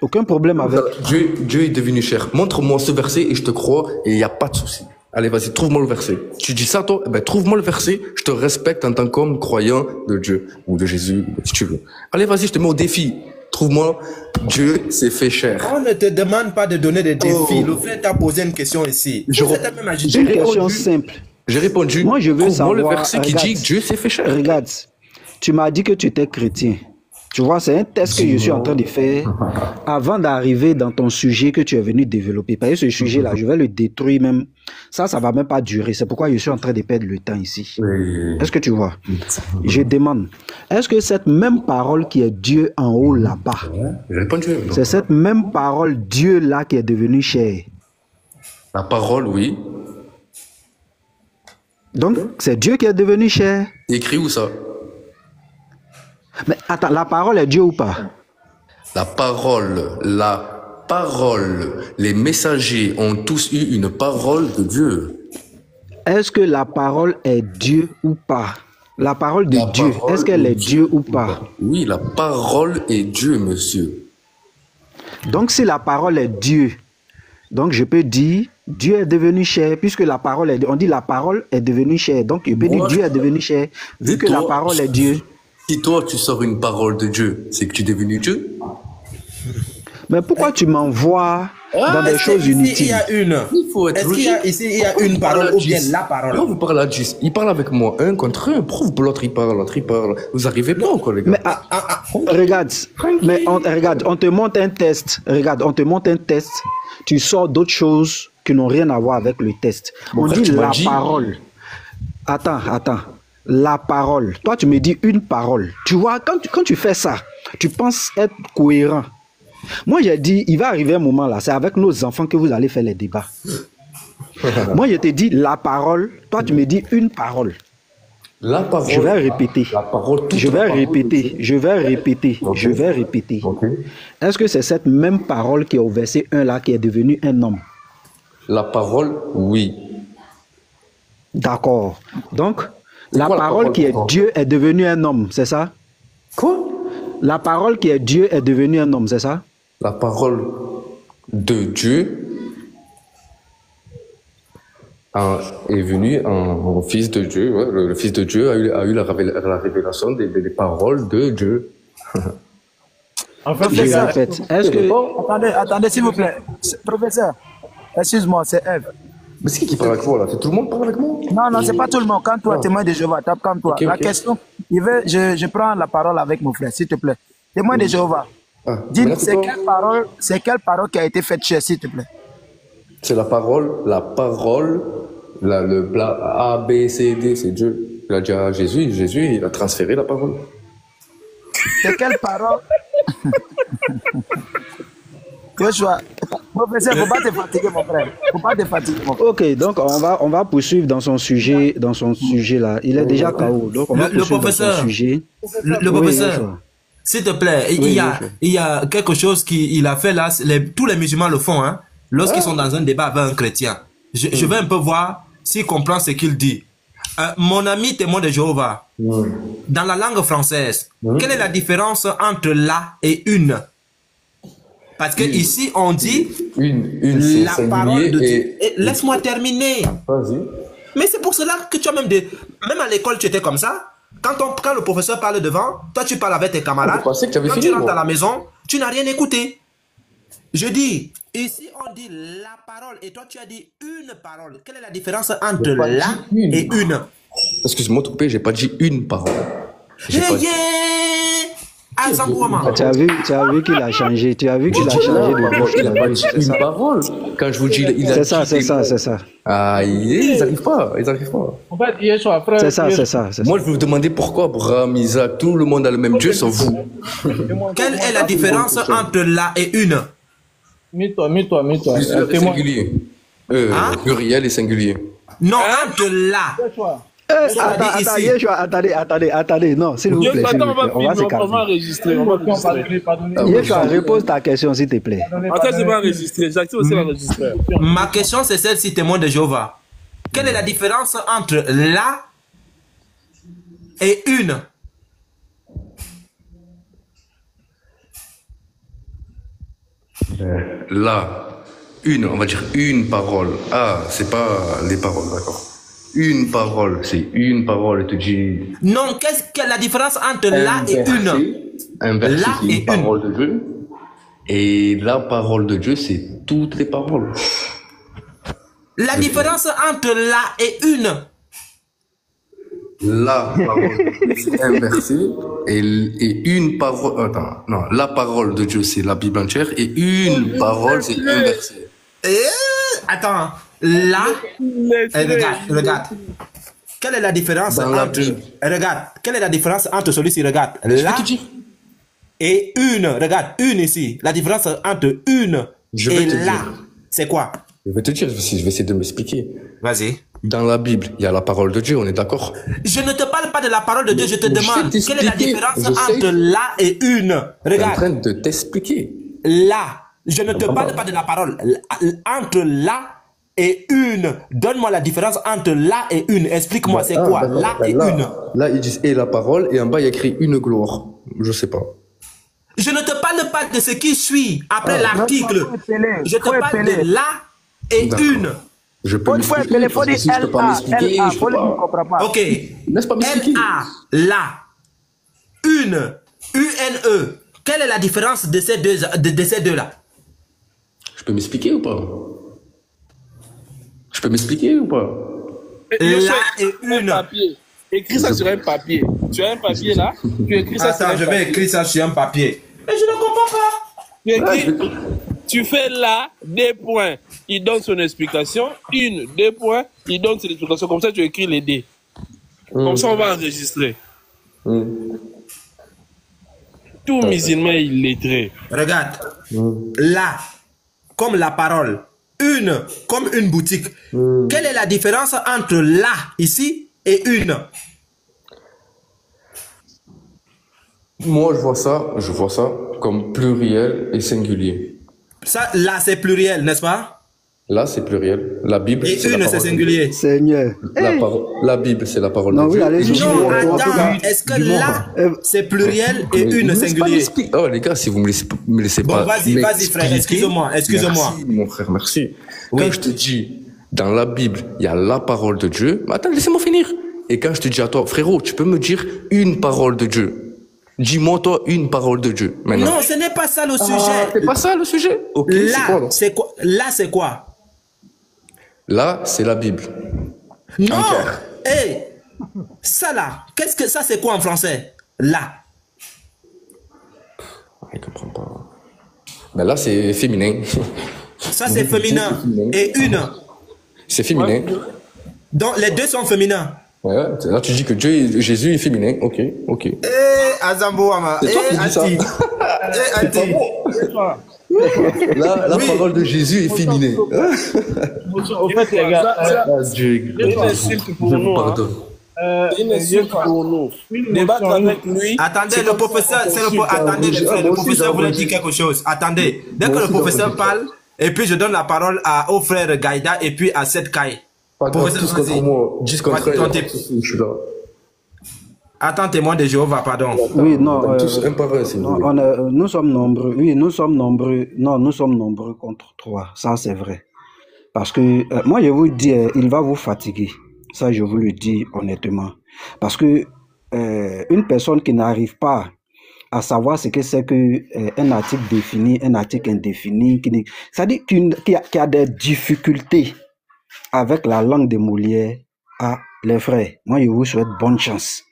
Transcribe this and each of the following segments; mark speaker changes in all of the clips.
Speaker 1: Aucun problème avec.
Speaker 2: Dieu est devenu chair. Montre-moi ce verset et je te crois et il n'y a pas de souci. Allez, vas-y, trouve-moi le verset. Tu dis ça, toi? Eh ben, trouve-moi le verset. Je te respecte en tant qu'homme croyant de Dieu ou de Jésus, si tu veux. Allez, vas-y, je te mets au défi. Trouve-moi, Dieu s'est fait chair.
Speaker 3: On ne te demande pas de donner des défis. Le frère t'a posé une question ici.
Speaker 1: J'ai une question simple.
Speaker 2: J'ai répondu.
Speaker 1: Moi, je veux savoir.
Speaker 2: Le verset qui dit que Dieu s'est fait chair.
Speaker 1: Regarde, tu m'as dit que tu étais chrétien. Tu vois, c'est un test que je suis en train de faire avant d'arriver dans ton sujet que tu es venu développer. Parce que ce sujet-là, je vais le détruire même. Ça va même pas durer. C'est pourquoi je suis en train de perdre le temps ici. Est-ce que tu vois? Je demande, est-ce que cette même parole qui est Dieu en haut là-bas, c'est cette même parole Dieu-là qui est devenue chair?
Speaker 2: La parole, oui.
Speaker 1: Donc, c'est Dieu qui est devenu chair?
Speaker 2: Écrit où ça?
Speaker 1: Mais attends, la parole est Dieu ou pas?
Speaker 2: La parole, les messagers ont tous eu une parole de Dieu.
Speaker 1: Est-ce que la parole est Dieu ou pas? La parole de Dieu, est-ce qu'elle est Dieu ou pas?
Speaker 2: Oui, la parole est Dieu, monsieur.
Speaker 1: Donc, si la parole est Dieu, donc je peux dire Dieu est devenu chair, puisque la parole est, on dit la parole est devenue chair. Donc, je peux dire Dieu est devenu chair, vu que la parole est Dieu.
Speaker 2: Si toi, tu sors une parole de Dieu, c'est que tu es devenu Dieu.
Speaker 1: Mais pourquoi tu m'envoies dans des choses inutiles?
Speaker 3: Il y a une. Est-ce qu'il y a ici, il y a une parole ou bien la parole?
Speaker 2: Non, vous parlez à 10. Il parle avec moi, un contre un. Prouve l'autre, il parle, l'autre, il parle. Vous arrivez pas encore, les gars.
Speaker 1: Mais regarde, regarde, on te montre un test. Regarde, on te montre un test. Tu sors d'autres choses qui n'ont rien à voir avec le test. On dit la parole. Attends. La parole. Toi, tu me dis une parole. Tu vois, quand tu fais ça, tu penses être cohérent. Moi, j'ai dit, il va arriver un moment là, c'est avec nos enfants que vous allez faire les débats. Moi, je te dis la parole. Toi, tu me dis une parole.
Speaker 2: La parole.
Speaker 1: Je vais répéter.
Speaker 2: La parole.
Speaker 1: Je vais répéter. Okay. Est-ce que c'est cette même parole qui est au verset 1 là, qui est devenue un homme?
Speaker 2: La parole, oui.
Speaker 1: D'accord. Donc, la parole qui est Dieu est devenue un homme, c'est ça?
Speaker 2: Quoi?
Speaker 1: La parole qui est Dieu est devenue un homme, c'est ça?
Speaker 2: La parole de Dieu est venue en fils de Dieu. Ouais, le fils de Dieu a eu la révélation des paroles de Dieu.
Speaker 4: En fait, est-ce que... Attendez, s'il vous plaît. Professeur, excuse-moi, c'est Ève.
Speaker 2: Mais c'est qui parle avec moi là? C'est tout le monde parle avec moi?
Speaker 4: Non, c'est pas tout le monde. Quand toi, témoin de Jéhovah, tape comme toi. La question, je prends la parole avec mon frère, s'il te plaît. Témoin de Jéhovah. Dis, c'est quelle parole qui a été faite chair, s'il te plaît?
Speaker 2: C'est la parole, le plat A, B, C, D, c'est Dieu. Il a dit à Jésus, il a transféré la parole.
Speaker 4: C'est quelle parole? Joshua, professeur, faut pas te fatiguer, mon frère. Faut pas te fatiguer, mon frère.
Speaker 1: Ok, donc on va poursuivre dans son sujet là. Il est déjà KO, donc on va poursuivre dans son sujet.
Speaker 3: Le professeur, s'il te plaît, il y a quelque chose qu'il a fait là. Tous les musulmans le font, hein. Lorsqu'ils sont dans un débat avec un chrétien. Je vais un peu voir s'il comprend ce qu'il dit. Mon ami témoin de Jéhovah, dans la langue française, quelle est la différence entre la et une? Parce que ici on dit
Speaker 2: une
Speaker 3: la parole de Dieu. Laisse-moi terminer.
Speaker 2: Vas-y.
Speaker 3: Mais c'est pour cela que tu as même à l'école tu étais comme ça. Quand le professeur parle devant, toi tu parles avec tes camarades. Quand tu rentres à la maison, tu n'as rien écouté. Je dis, ici on dit la parole et toi tu as dit une parole. Quelle est la différence entre la et une?
Speaker 2: Excuse-moi, Toupé, j'ai pas dit une parole.
Speaker 1: Tu as vu qu'il a changé. Tu as vu qu'il a changé de bouche.
Speaker 2: Il a pas dit une parole. Quand je vous dis, il a dit.
Speaker 1: C'est ça.
Speaker 2: Ah, ils n'arrivent pas.
Speaker 4: En fait,
Speaker 1: c'est ça.
Speaker 2: Moi, je vais vous demander pourquoi Abraham, Isaac, tout le monde a le même Dieu sauf vous.
Speaker 3: Quelle est la différence entre la et une?
Speaker 4: Mets-toi.
Speaker 2: Singulier. Pluriel et singulier.
Speaker 3: Non, entre la.
Speaker 1: Attendez, non, s'il vous plaît. On va se calmer.
Speaker 4: On va enregistrer.
Speaker 1: Yeshua, repose ta question, s'il te plaît.
Speaker 4: Attends, je vais enregistrer. J'active aussi l'enregistreur.
Speaker 3: Ma question, c'est celle-ci, témoin de Jéhovah. Quelle est la différence entre la et une? « 」 « 」 « 」 « 」 « 」 « 」 « 」 « 」 « 」 « 」 « 」 « 」 « 」 « 」 « 」 « 」 « 」 « 」 « 」 « 」 « 」 « 」 « 」 « 」 « 」 « 」 « 」 « 」 « 」 « 」 «
Speaker 2: Là, on va dire une parole. Ah, c'est pas les paroles, d'accord. Une parole, c'est une parole, et tu dis...
Speaker 3: Non, qu'est-ce que la différence entre là et une?
Speaker 2: Un verset, c'est une parole de Dieu. Et la parole de Dieu, c'est toutes les paroles.
Speaker 3: La différence entre là et une?
Speaker 2: La parole de Dieu, c'est un verset. Et une parole... Attends, non. La parole de Dieu, c'est la Bible entière. Et une parole, c'est un verset.
Speaker 3: Attends. Là... regarde. Quelle est la différence entre... Regarde. Quelle est la différence entre celui-ci, regarde. Là... Et une, regarde, une ici. La différence entre une et là, c'est quoi?
Speaker 2: Je vais te dire, je vais essayer de m'expliquer.
Speaker 3: Vas-y.
Speaker 2: Dans la Bible, il y a la parole de Dieu, on est d'accord?
Speaker 3: Je ne te parle pas de la parole de Dieu, je te demande quelle est la différence entre là et une. Regarde.
Speaker 2: Je suis en train de t'expliquer.
Speaker 3: Là, je ne te parle pas de la parole. Entre là et une. Donne-moi la différence entre là et une. Explique-moi, c'est quoi? Là et une.
Speaker 2: Là, ils disent et la parole, et en bas, il y a écrit une gloire. Je sais pas.
Speaker 3: Je ne te parle pas de ce qui suit après l'article. Je te parle de là et une.
Speaker 2: Je peux m'expliquer. Si je peux pas m'expliquer, je peux pas.
Speaker 3: Ok.
Speaker 2: Laisse pas m'expliquer.
Speaker 3: L-A, là. Une. U-N-E. Quelle est la différence de ces deux-là?
Speaker 2: Je peux m'expliquer ou pas? Je peux m'expliquer ou pas?
Speaker 3: Là et une.
Speaker 5: Écris ça sur un papier. Tu as un papier là? Tu écris ça sur un papier.
Speaker 3: Je vais écrire ça sur un papier. Mais je ne comprends pas.
Speaker 5: Tu écris, tu fais là, des points. Il donne son explication. Une, deux points. Il donne son explication. Comme ça, tu écris les dés. Comme ça, on va enregistrer. Tout musulman est illettré.
Speaker 3: Regarde. Là, comme la parole. Une, comme une boutique. Quelle est la différence entre là, ici, et une?
Speaker 2: Moi, je vois ça comme pluriel et singulier.
Speaker 3: Ça, là, c'est pluriel, n'est-ce pas?
Speaker 2: Là, c'est pluriel. La Bible,
Speaker 3: et une, c'est singulier.
Speaker 1: Seigneur.
Speaker 2: La Bible, c'est la parole
Speaker 1: de
Speaker 2: Dieu.
Speaker 1: Oui, allez-y.
Speaker 3: Non, attends, est-ce que là, c'est pluriel et une singulier?
Speaker 2: Oh, les gars, si vous me laissez pas.
Speaker 3: Bon, vas-y, frère, excuse-moi.
Speaker 2: Merci, mon frère, merci. Oui. Quand je te dis, dans la Bible, il y a la parole de Dieu, attends, laissez-moi finir. Et quand je te dis à toi, frérot, tu peux me dire une parole de Dieu. Dis-moi, toi, une parole de Dieu. Maintenant.
Speaker 3: Non, ce n'est pas ça le sujet.
Speaker 2: C'est pas ça le sujet. Ok,
Speaker 3: là, c'est quoi? Là, c'est quoi?
Speaker 2: Là, c'est la Bible.
Speaker 3: Non. Hey, ça là, qu'est-ce que ça, c'est quoi en français? Là.
Speaker 2: Je comprends pas. Ben là, c'est féminin.
Speaker 3: Ça, c'est féminin. Et une.
Speaker 2: C'est féminin.
Speaker 3: Donc, les deux sont féminins.
Speaker 2: Ouais, là tu dis que Jésus est féminin, ok.
Speaker 3: Azambo Ama,
Speaker 2: Anti. Là, la parole de Jésus est féminin.
Speaker 5: En fait, les gars, une insulte pour nous. Débattre avec lui.
Speaker 3: Attendez, le professeur, attendez, le professeur voulait dire quelque chose. Attendez, dès que le professeur parle, et puis je donne la parole au frère Gaïda et puis à Seth Kai.
Speaker 2: Tous contre moi, 10 contre 1, je suis là.
Speaker 3: Attends, témoin de Jéhovah, pardon.
Speaker 1: Oui, non.
Speaker 2: Tous un par un, c'est
Speaker 1: nous sommes nombreux. Oui, nous sommes nombreux. Non, nous sommes nombreux contre 3. Ça, c'est vrai. Parce que, moi, je vous dis, il va vous fatiguer. Ça, je vous le dis honnêtement. Parce que, une personne qui n'arrive pas à savoir ce que c'est qu'un article défini, un article indéfini, c'est-à-dire qu'il y a des difficultés avec la langue de Molière, les frères, moi je vous souhaite bonne chance.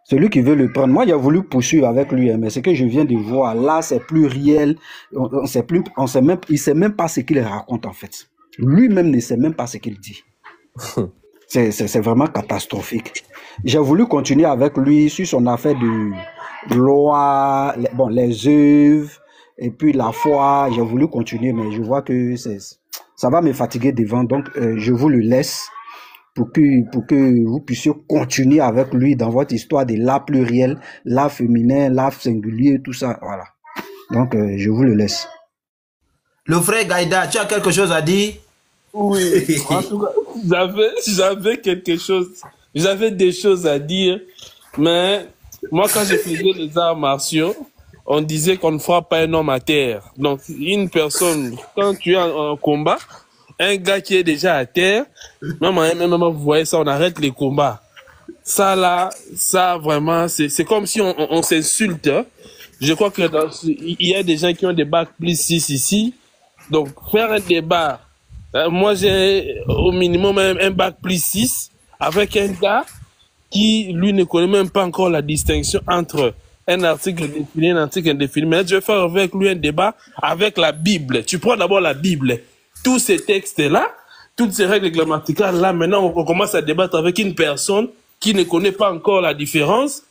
Speaker 1: Celui qui veut le prendre, moi j'ai voulu poursuivre avec lui, mais ce que je viens de voir là, c'est plus réel. Il sait même pas ce qu'il raconte en fait. Lui-même ne sait même pas ce qu'il dit. C'est vraiment catastrophique. J'ai voulu continuer avec lui sur son affaire de loi, les œuvres et puis la foi. J'ai voulu continuer, mais je vois que ça va me fatiguer devant, donc je vous le laisse pour que vous puissiez continuer avec lui dans votre histoire de la pluriel, la féminin, la singulier, tout ça, voilà. Donc je vous le laisse.
Speaker 3: Le frère Gaïda, tu as quelque chose à dire?
Speaker 5: Oui, en tout cas, j'avais quelque chose, j'avais des choses à dire, mais moi quand je faisais les arts martiaux, on disait qu'on ne frappe pas un homme à terre. Donc, une personne, quand tu es en combat, un gars qui est déjà à terre, même vous voyez ça, on arrête les combats. Ça là, ça vraiment, c'est comme si on s'insulte. Hein. Je crois que il y a des gens qui ont des bacs plus 6 ici. Donc, faire un débat, moi j'ai au minimum un bac plus 6 avec un gars qui, lui, ne connaît même pas encore la distinction entre un article défini et un article indéfini. Mais là, je vais faire avec lui un débat avec la Bible. Tu prends d'abord la Bible. Tous ces textes-là, toutes ces règles grammaticales-là, maintenant, on commence à débattre avec une personne qui ne connaît pas encore la différence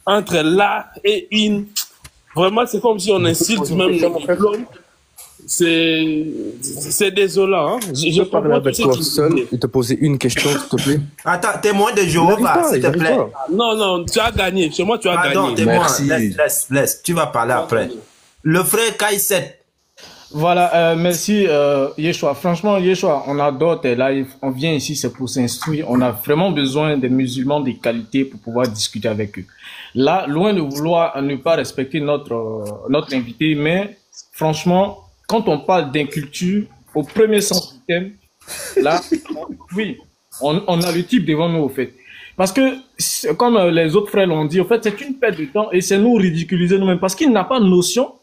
Speaker 5: entre là et une. Vraiment, c'est comme si on insulte même le diplôme. C'est désolant. Hein?
Speaker 2: Je parle avec toi seul et te poser une question, s'il te plaît.
Speaker 3: Attends, témoin de Jéhovah, s'il te plaît.
Speaker 5: Non, tu as gagné. Chez moi, tu as gagné.
Speaker 3: Témoin, laisse. Tu vas parler après. Le frère Kaïset.
Speaker 6: Voilà, merci Yeshua. Franchement, Yeshua, on adore tes lives. On vient ici, c'est pour s'instruire. On a vraiment besoin des musulmans de qualité pour pouvoir discuter avec eux. Là, loin de vouloir ne pas respecter notre invité, mais franchement, quand on parle d'inculture, au premier sens du terme, là, oui, on a le type devant nous, au fait. Parce que, comme les autres frères l'ont dit, en fait, c'est une perte de temps et c'est nous ridiculiser nous-mêmes parce qu'il n'a pas de notion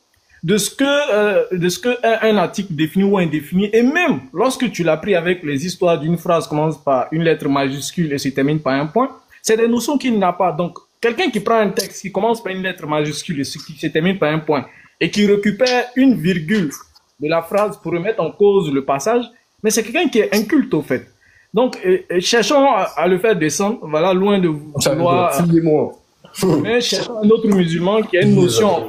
Speaker 6: de ce que un article défini ou indéfini. Et même lorsque tu l'as pris avec les histoires d'une phrase commence par une lettre majuscule et se termine par un point, c'est des notions qu'il n'a pas. Donc, quelqu'un qui prend un texte qui commence par une lettre majuscule et qui se termine par un point et qui récupère une virgule de la phrase pour remettre en cause le passage, mais c'est quelqu'un qui est inculte au fait. Donc, cherchons à le faire descendre, voilà, loin de vouloir... Mais cherchons un autre musulman qui a une notion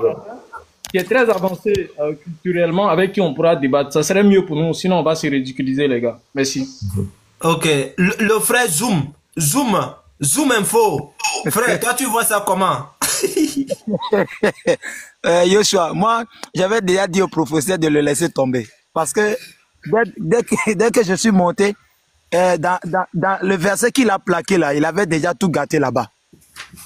Speaker 6: qui est très avancée culturellement, avec qui on pourra débattre. Ça serait mieux pour nous, sinon on va se ridiculiser, les gars. Merci.
Speaker 3: Ok, le frère Zoom Info. Frère, toi tu vois ça comment?
Speaker 4: Yoshua, moi, j'avais déjà dit au professeur de le laisser tomber. Parce que dès que je suis monté, dans le verset qu'il a plaqué là, il avait déjà tout gâté là-bas.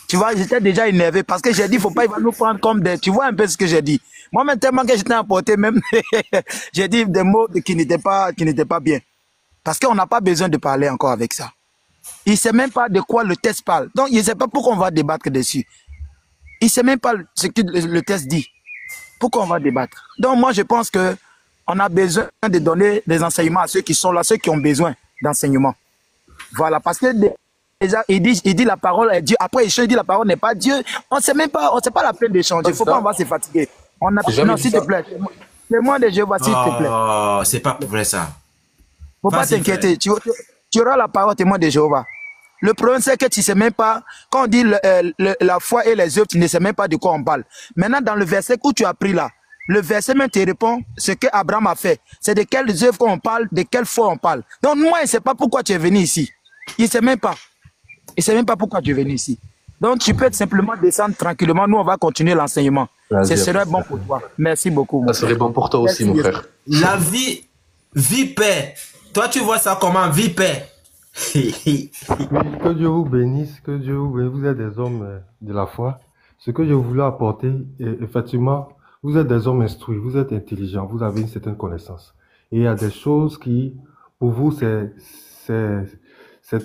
Speaker 4: Tu vois, j'étais déjà énervé parce que j'ai dit, faut pas, il va nous prendre comme des... Tu vois un peu ce que j'ai dit. Moi-même, tellement que j'étais emporté, même, j'ai dit des mots qui n'étaient pas bien. Parce qu'on n'a pas besoin de parler encore avec ça. Il ne sait même pas de quoi le texte parle. Donc, il ne sait pas pourquoi on va débattre dessus. Il ne sait même pas ce que le texte dit. Pourquoi on va débattre? Donc, moi, je pense que on a besoin de donner des enseignements à ceux qui sont là, ceux qui ont besoin d'enseignement. Voilà, parce que déjà, il dit la parole est Dieu. Après, il dit la parole n'est pas Dieu. On ne sait même pas, on ne sait pas la peine d'échanger. Il ne faut pas, on va se fatiguer. Non, s'il te plaît. Témoin de Jéhovah, s'il te plaît.
Speaker 3: Oh, c'est pas vrai ça.
Speaker 4: Faut pas t'inquiéter. Tu auras la parole, témoin de Jéhovah. Le problème, c'est que tu ne sais même pas, quand on dit la foi et les œuvres, tu ne sais même pas de quoi on parle. Maintenant, dans le verset où tu as pris là, le verset même te répond ce que Abraham a fait. C'est de quelles œuvres qu'on parle, de quelle foi on parle. Donc, moi, il ne sait pas pourquoi tu es venu ici. Il ne sait même pas. Il ne sait même pas pourquoi tu es venu ici. Donc, tu peux simplement descendre tranquillement. Nous, on va continuer l'enseignement. Ce serait bon pour toi. Merci beaucoup.
Speaker 2: Ça serait bon pour toi aussi, mon frère.
Speaker 3: La vie paix. Toi, tu vois ça comment? Vie paix.
Speaker 7: Que Dieu vous bénisse, que Dieu vous bénisse. Vous êtes des hommes de la foi. Ce que je voulais apporter, effectivement, vous êtes des hommes instruits, vous êtes intelligents, vous avez une certaine connaissance. Et il y a des choses qui, pour vous, c'est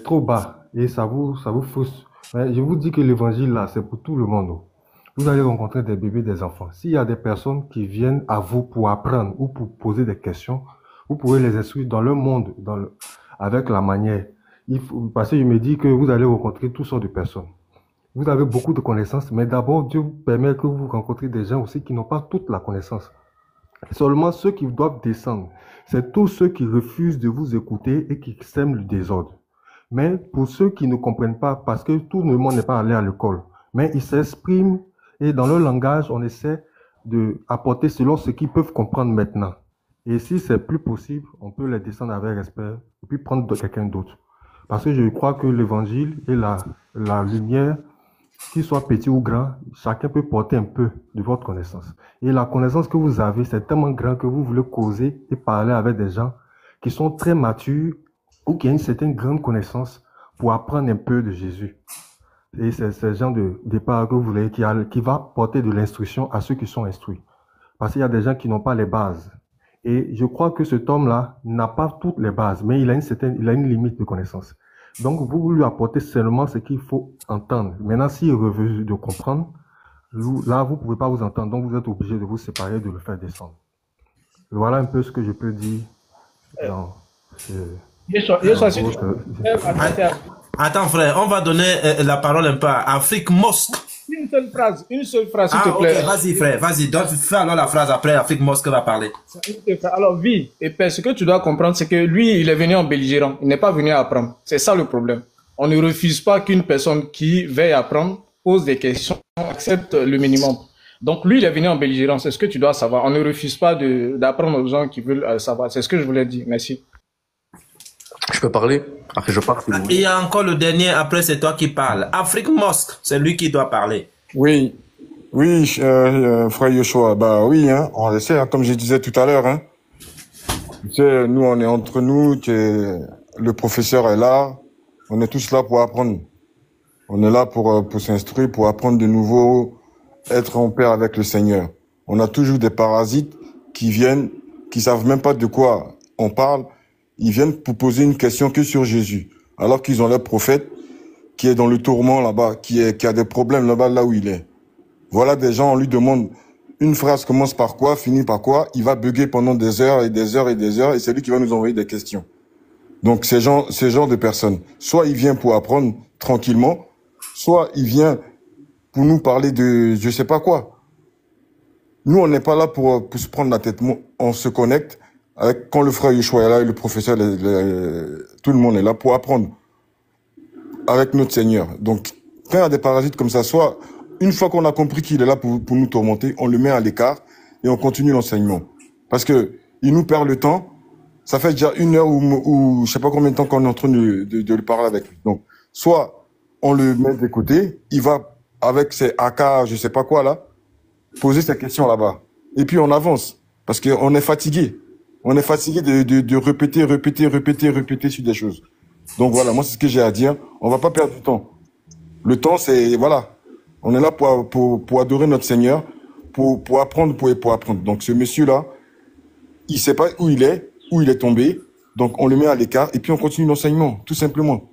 Speaker 7: trop bas et ça vous frustre. Mais je vous dis que l'évangile là, c'est pour tout le monde. Vous allez rencontrer des bébés, des enfants. S'il y a des personnes qui viennent à vous pour apprendre ou pour poser des questions, vous pouvez les instruire dans le monde, avec la manière. Parce que je me dis que vous allez rencontrer toutes sortes de personnes. Vous avez beaucoup de connaissances, mais d'abord, Dieu permet que vous rencontrez des gens aussi qui n'ont pas toute la connaissance. Seulement ceux qui doivent descendre, c'est tous ceux qui refusent de vous écouter et qui sèment le désordre. Mais pour ceux qui ne comprennent pas, parce que tout le monde n'est pas allé à l'école, mais ils s'expriment et dans leur langage, on essaie d'apporter selon ce qu'ils peuvent comprendre maintenant. Et si c'est plus possible, on peut les descendre avec respect et puis prendre quelqu'un d'autre. Parce que je crois que l'évangile et la lumière, qu'il soit petit ou grand, chacun peut porter un peu de votre connaissance. Et la connaissance que vous avez, c'est tellement grand que vous voulez causer et parler avec des gens qui sont très matures ou qui ont une certaine grande connaissance pour apprendre un peu de Jésus. Et c'est ce genre de départ que vous voulez qui va porter de l'instruction à ceux qui sont instruits. Parce qu'il y a des gens qui n'ont pas les bases. Et je crois que cet homme-là n'a pas toutes les bases, mais il a une limite de connaissance. Donc, vous lui apportez seulement ce qu'il faut entendre. Maintenant, s'il veut de comprendre, là, vous ne pouvez pas vous entendre. Donc, vous êtes obligé de vous séparer, de le faire descendre. Voilà un peu ce que je peux dire dans
Speaker 3: Attends, frère, on va donner la parole un peu à Afrique Mosque.
Speaker 6: Une seule phrase, s'il te plaît.
Speaker 3: Ok, vas-y, frère, vas-y. Fais alors la phrase après, Afrique Mosque va parler.
Speaker 6: Alors, vie, et Père, ce que tu dois comprendre, c'est que lui, il est venu en belligérant. Il n'est pas venu apprendre. C'est ça le problème. On ne refuse pas qu'une personne qui veille apprendre pose des questions, accepte le minimum. Donc, lui, il est venu en belligérant. C'est ce que tu dois savoir. On ne refuse pas d'apprendre aux gens qui veulent savoir. C'est ce que je voulais dire. Merci.
Speaker 2: Je peux parler? Après, je pars.
Speaker 3: Il y a encore le dernier, après c'est toi qui parles. Afrique Mosque, c'est lui qui doit parler.
Speaker 8: Oui, frère Yoshua, bah oui, hein, on le sait, hein, comme je disais tout à l'heure, hein. Tu sais, nous, on est entre nous, le professeur est là, on est tous là pour apprendre. On est là pour s'instruire, pour apprendre de nouveau, être en paix avec le Seigneur. On a toujours des parasites qui viennent, qui savent même pas de quoi on parle. Ils viennent pour poser une question que sur Jésus, alors qu'ils ont leur prophète qui est dans le tourment là-bas, qui a des problèmes là-bas, là où il est. Voilà des gens, on lui demande une phrase commence par quoi, finit par quoi, il va bugger pendant des heures et des heures et des heures, et c'est lui qui va nous envoyer des questions. Donc ces gens de personnes, soit il vient pour apprendre tranquillement, soit il vient pour nous parler de je sais pas quoi. Nous, on n'est pas là pour se prendre la tête, on se connecte. Quand le frère Yeshua est là et le professeur, tout le monde est là pour apprendre avec notre Seigneur. Donc, quand il y a des parasites comme ça, soit une fois qu'on a compris qu'il est là pour nous tourmenter, on le met à l'écart et on continue l'enseignement. Parce que il nous perd le temps. Ça fait déjà 1 heure ou je sais pas combien de temps qu'on est en train de lui parler avec lui. Donc, soit on le met de côté, il va avec ses AK, je sais pas quoi là, poser ses questions là-bas. Et puis on avance. Parce qu'on est fatigué. On est fatigué de répéter sur des choses. Donc voilà, moi c'est ce que j'ai à dire. On va pas perdre du temps. Le temps, c'est, voilà. On est là pour adorer notre Seigneur, pour apprendre, pour apprendre. Donc ce monsieur-là, il sait pas où il est tombé. Donc on le met à l'écart et puis on continue l'enseignement, tout simplement.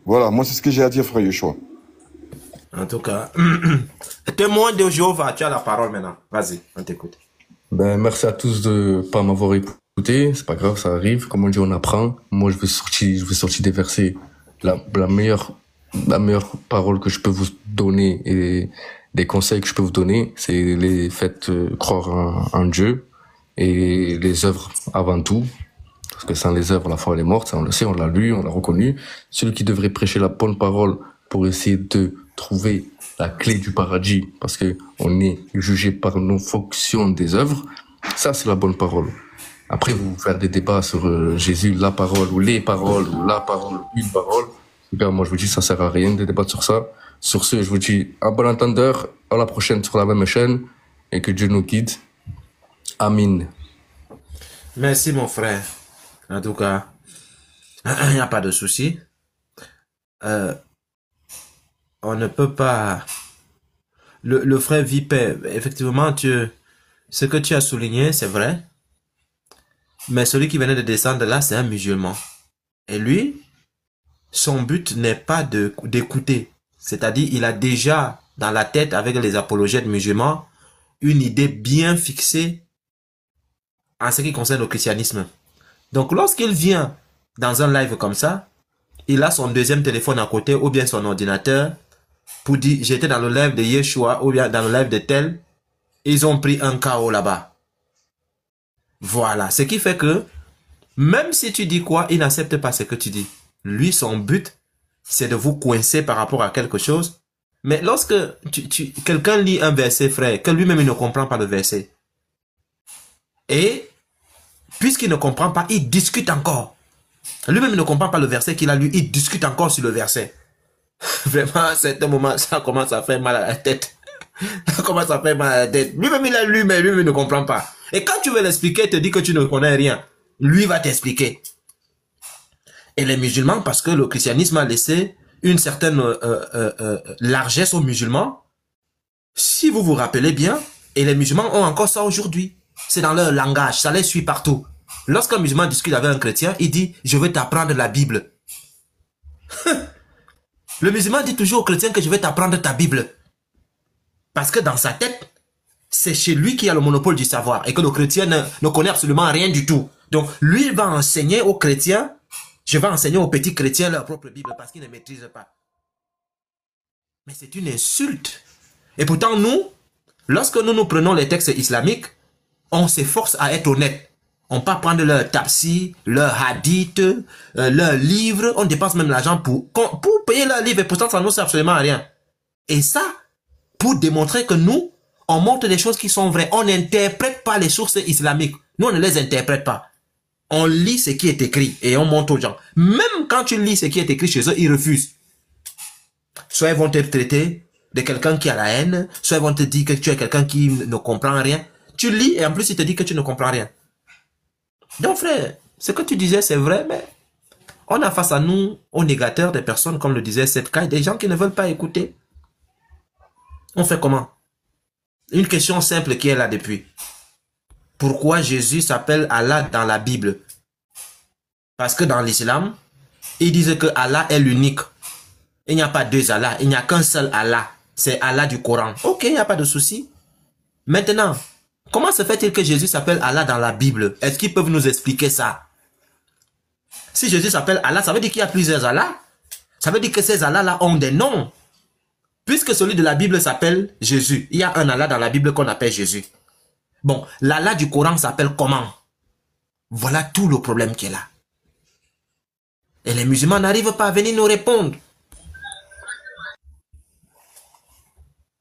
Speaker 8: Voilà, moi c'est ce que j'ai à dire, frère Yeshua.
Speaker 3: En tout cas, témoin de Jéhovah, tu as la parole maintenant. Vas-y, on t'écoute.
Speaker 2: Ben, merci à tous de pas m'avoir écouté. C'est pas grave, ça arrive. Comme on dit, on apprend. Moi, je vais sortir des versets. La meilleure parole que je peux vous donner et des conseils que je peux vous donner, c'est les faites croire en Dieu et les œuvres avant tout. Parce que sans les œuvres, la foi elle est morte. Ça, on le sait, on l'a lu, on l'a reconnu. Celui qui devrait prêcher la bonne parole pour essayer de trouver la clé du paradis, parce que on est jugé par nos fonctions des œuvres. Ça, c'est la bonne parole. Après, vous faire des débats sur Jésus, la parole, ou les paroles, ou la parole, une parole. Moi, je vous dis, ça sert à rien de débattre sur ça. Sur ce, je vous dis, à bon entendeur, à la prochaine sur la même chaîne, et que Dieu nous guide. Amen.
Speaker 3: Merci, mon frère. En tout cas, il n'y a pas de souci. On ne peut pas... Le frère Vipé, effectivement, ce que tu as souligné, c'est vrai. Mais celui qui venait de descendre là, c'est un musulman. Et lui, son but n'est pas d'écouter. C'est-à-dire, il a déjà dans la tête, avec les apologètes musulmans, une idée bien fixée en ce qui concerne le christianisme. Donc, lorsqu'il vient dans un live comme ça, il a son deuxième téléphone à côté ou bien son ordinateur pour dire, j'étais dans le live de Yeshua ou bien dans le live de tel, ils ont pris un KO là-bas. Voilà, ce qui fait que, même si tu dis quoi, il n'accepte pas ce que tu dis. Lui, son but, c'est de vous coincer par rapport à quelque chose. Mais lorsque quelqu'un lit un verset, frère, que lui-même il ne comprend pas le verset, et puisqu'il ne comprend pas, il discute encore. Lui-même il ne comprend pas le verset qu'il a lu, il discute encore sur le verset. Vraiment, à certains moments, ça commence à faire mal à la tête. Ça commence à faire mal à la tête. Lui-même il a lu, mais lui-même il ne comprend pas. Et quand tu veux l'expliquer, il te dit que tu ne connais rien. Lui va t'expliquer. Et les musulmans, parce que le christianisme a laissé une certaine largesse aux musulmans. Si vous vous rappelez bien, et les musulmans ont encore ça aujourd'hui. C'est dans leur langage, ça les suit partout. Lorsqu'un musulman discute avec un chrétien, il dit « Je veux t'apprendre la Bible ». Le musulman dit toujours au chrétien que je vais t'apprendre ta Bible. Parce que dans sa tête, c'est chez lui qui a le monopole du savoir et que le chrétien ne connaît absolument rien du tout. Donc, lui, il va enseigner aux chrétiens, je vais enseigner aux petits chrétiens leur propre Bible parce qu'ils ne maîtrisent pas. Mais c'est une insulte. Et pourtant, nous, lorsque nous prenons les textes islamiques, on s'efforce à être honnête. On peut prendre leur tafsir, leur hadith, leurs livres. On dépense même l'argent pour payer leurs livres. Et pourtant, ça ne nous sert absolument à rien. Et ça, pour démontrer que nous, on montre des choses qui sont vraies. On n'interprète pas les sources islamiques. Nous, on ne les interprète pas. On lit ce qui est écrit et on montre aux gens. Même quand tu lis ce qui est écrit chez eux, ils refusent. Soit ils vont te traiter de quelqu'un qui a la haine, soit ils vont te dire que tu es quelqu'un qui ne comprend rien. Tu lis et en plus, ils te disent que tu ne comprends rien. Donc frère, ce que tu disais c'est vrai, mais on a face à nous, aux négateurs des personnes, comme le disait Seth Kai, des gens qui ne veulent pas écouter. On fait comment? Une question simple qui est là depuis. Pourquoi Jésus s'appelle Allah dans la Bible? Parce que dans l'islam, ils disent que Allah est l'unique. Il n'y a pas deux Allah, il n'y a qu'un seul Allah. C'est Allah du Coran. Ok, il n'y a pas de souci. Maintenant, comment se fait-il que Jésus s'appelle Allah dans la Bible? Est-ce qu'ils peuvent nous expliquer ça? Si Jésus s'appelle Allah, ça veut dire qu'il y a plusieurs Allah. Ça veut dire que ces Allah-là ont des noms. Puisque celui de la Bible s'appelle Jésus. Il y a un Allah dans la Bible qu'on appelle Jésus. Bon, l'Allah du Coran s'appelle comment? Voilà tout le problème qui est là. Et les musulmans n'arrivent pas à venir nous répondre.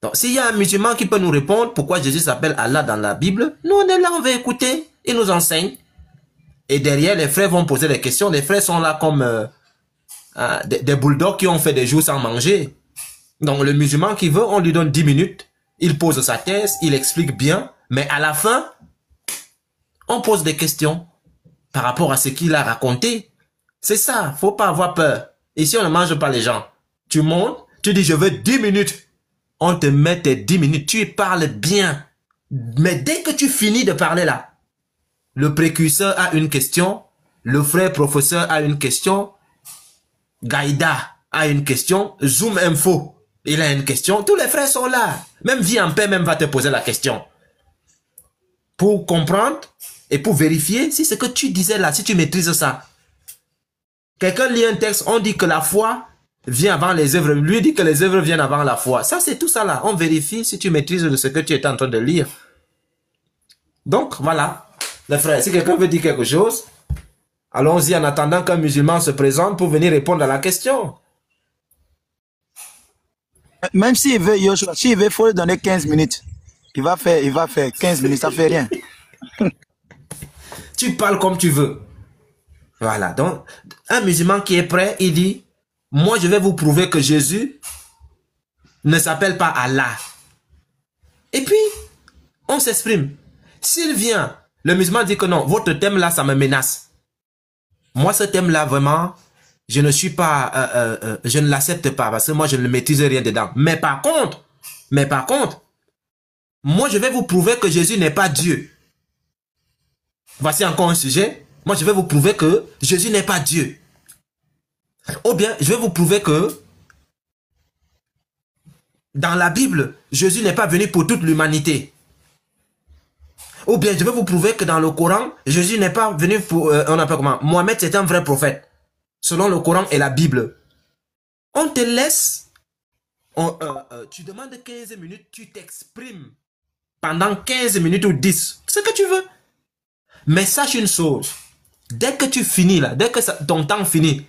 Speaker 3: Donc, s'il y a un musulman qui peut nous répondre pourquoi Jésus s'appelle Allah dans la Bible, nous on est là, on va écouter. Il nous enseigne. Et derrière, les frères vont poser des questions. Les frères sont là comme des bulldogs qui ont fait des jours sans manger. Donc, le musulman qui veut, on lui donne 10 minutes. Il pose sa thèse, il explique bien. Mais à la fin, on pose des questions par rapport à ce qu'il a raconté. C'est ça, faut pas avoir peur. Ici, on ne mange pas les gens. Tu montes, tu dis je veux 10 minutes. On te met tes 10 minutes, tu parles bien. Mais dès que tu finis de parler là, le précurseur a une question, le frère professeur a une question, Gaïda a une question, Zoom Info, il a une question, tous les frères sont là. Même Vie en paix même va te poser la question. Pour comprendre et pour vérifier si ce que tu disais là, si tu maîtrises ça. Quelqu'un lit un texte, on dit que la foi vient avant les œuvres. Lui dit que les œuvres viennent avant la foi. Ça, c'est tout ça là. On vérifie si tu maîtrises de ce que tu es en train de lire. Donc, voilà. Les frères, si quelqu'un veut dire quelque chose, allons-y en attendant qu'un musulman se présente pour venir répondre à la question.
Speaker 4: Même s'il veut, Yoshua, s'il veut, il faut lui donner 15 minutes. Il va faire 15 minutes, ça fait rien.
Speaker 3: Tu parles comme tu veux. Voilà. Donc, un musulman qui est prêt, il dit, moi, je vais vous prouver que Jésus ne s'appelle pas Allah. Et puis, on s'exprime. S'il vient, le musulman dit que non, votre thème là, ça me menace. Moi, ce thème là, vraiment, je ne suis pas, je ne l'accepte pas parce que moi, je ne maîtrise rien dedans. Mais par contre, moi, je vais vous prouver que Jésus n'est pas Dieu. Voici encore un sujet. Moi, je vais vous prouver que Jésus n'est pas Dieu. Ou bien, je vais vous prouver que dans la Bible, Jésus n'est pas venu pour toute l'humanité. Ou bien, je vais vous prouver que dans le Coran, Jésus n'est pas venu pour... on appelle comment? Mohamed, c'est un vrai prophète. Selon le Coran et la Bible. On te laisse... tu demandes 15 minutes, tu t'exprimes. Pendant 15 minutes ou 10. Ce que tu veux. Mais sache une chose. Dès que tu finis là, dès que ton temps finit,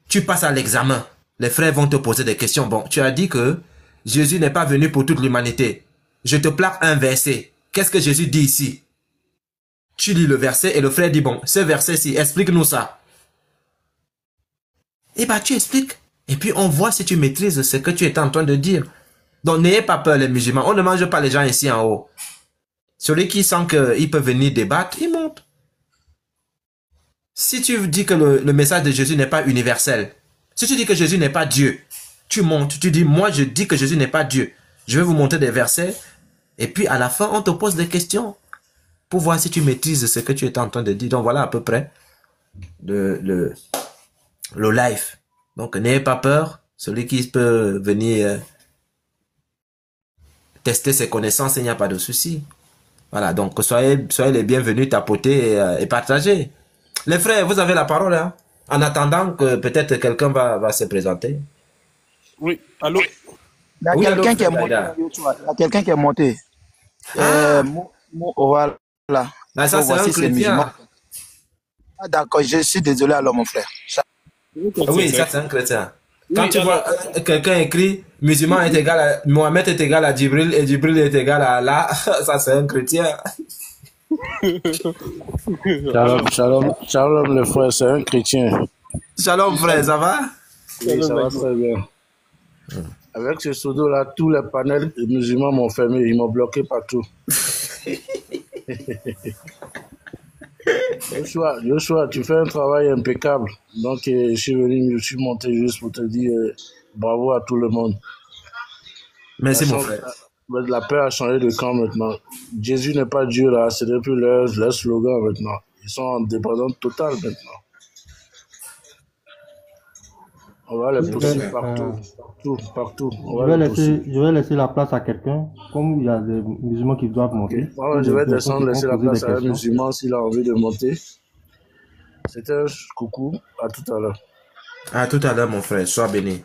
Speaker 3: tu passes à l'examen. Les frères vont te poser des questions. Bon, tu as dit que Jésus n'est pas venu pour toute l'humanité. Je te plaque un verset. Qu'est-ce que Jésus dit ici? Tu lis le verset et le frère dit, bon, ce verset-ci, explique-nous ça. Et bah, tu expliques. Et puis, on voit si tu maîtrises ce que tu es en train de dire. Donc, n'ayez pas peur, les musulmans. On ne mange pas les gens ici en haut. Celui qui sent qu'il peut venir débattre, il monte. Si tu dis que le message de Jésus n'est pas universel, Si tu dis que Jésus n'est pas Dieu, tu montes, tu dis, moi je dis que Jésus n'est pas Dieu. Je vais vous montrer des versets. Et puis à la fin, on te pose des questions pour voir si tu maîtrises ce que tu es en train de dire. Donc voilà à peu près le live. Donc n'ayez pas peur. Celui qui peut venir tester ses connaissances, il n'y a pas de souci. Voilà, donc soyez les bienvenus, tapoter et partager. Les frères, vous avez la parole, hein? En attendant que peut-être quelqu'un va se présenter.
Speaker 5: Oui, allô?
Speaker 4: Il y a quelqu'un qui est monté. Il y a quelqu'un qui est monté. Voilà.
Speaker 3: Ah, ça, c'est un chrétien.
Speaker 4: Ah, d'accord, je suis désolé alors, mon frère.
Speaker 3: Oui, ça, c'est un chrétien. Quand tu vois quelqu'un écrit musulman est égal à Mohamed est égal à Djibril et Djibril est égal à Allah, ça c'est un chrétien.
Speaker 9: Shalom le frère, c'est un chrétien.
Speaker 3: Shalom frère, ça va?
Speaker 9: Oui, ça va très bien. Avec ce pseudo là, tous les panels musulmans m'ont fermé, ils m'ont bloqué partout. Joshua, tu fais un travail impeccable. Donc, je suis monté juste pour te dire bravo à tout le monde.
Speaker 3: Merci, mon frère.
Speaker 9: La paix a changé de camp maintenant. Jésus n'est pas Dieu là, c'est depuis leur slogan maintenant. Ils sont en dépendance totale maintenant. On va les pousser partout.
Speaker 7: Je vais laisser la place à quelqu'un, comme il y a des musulmans qui doivent monter.
Speaker 9: Okay. Je vais descendre, laisser la place à un musulman s'il a envie de monter. C'était un coucou, à tout à l'heure.
Speaker 3: À tout à l'heure, mon frère, sois béni.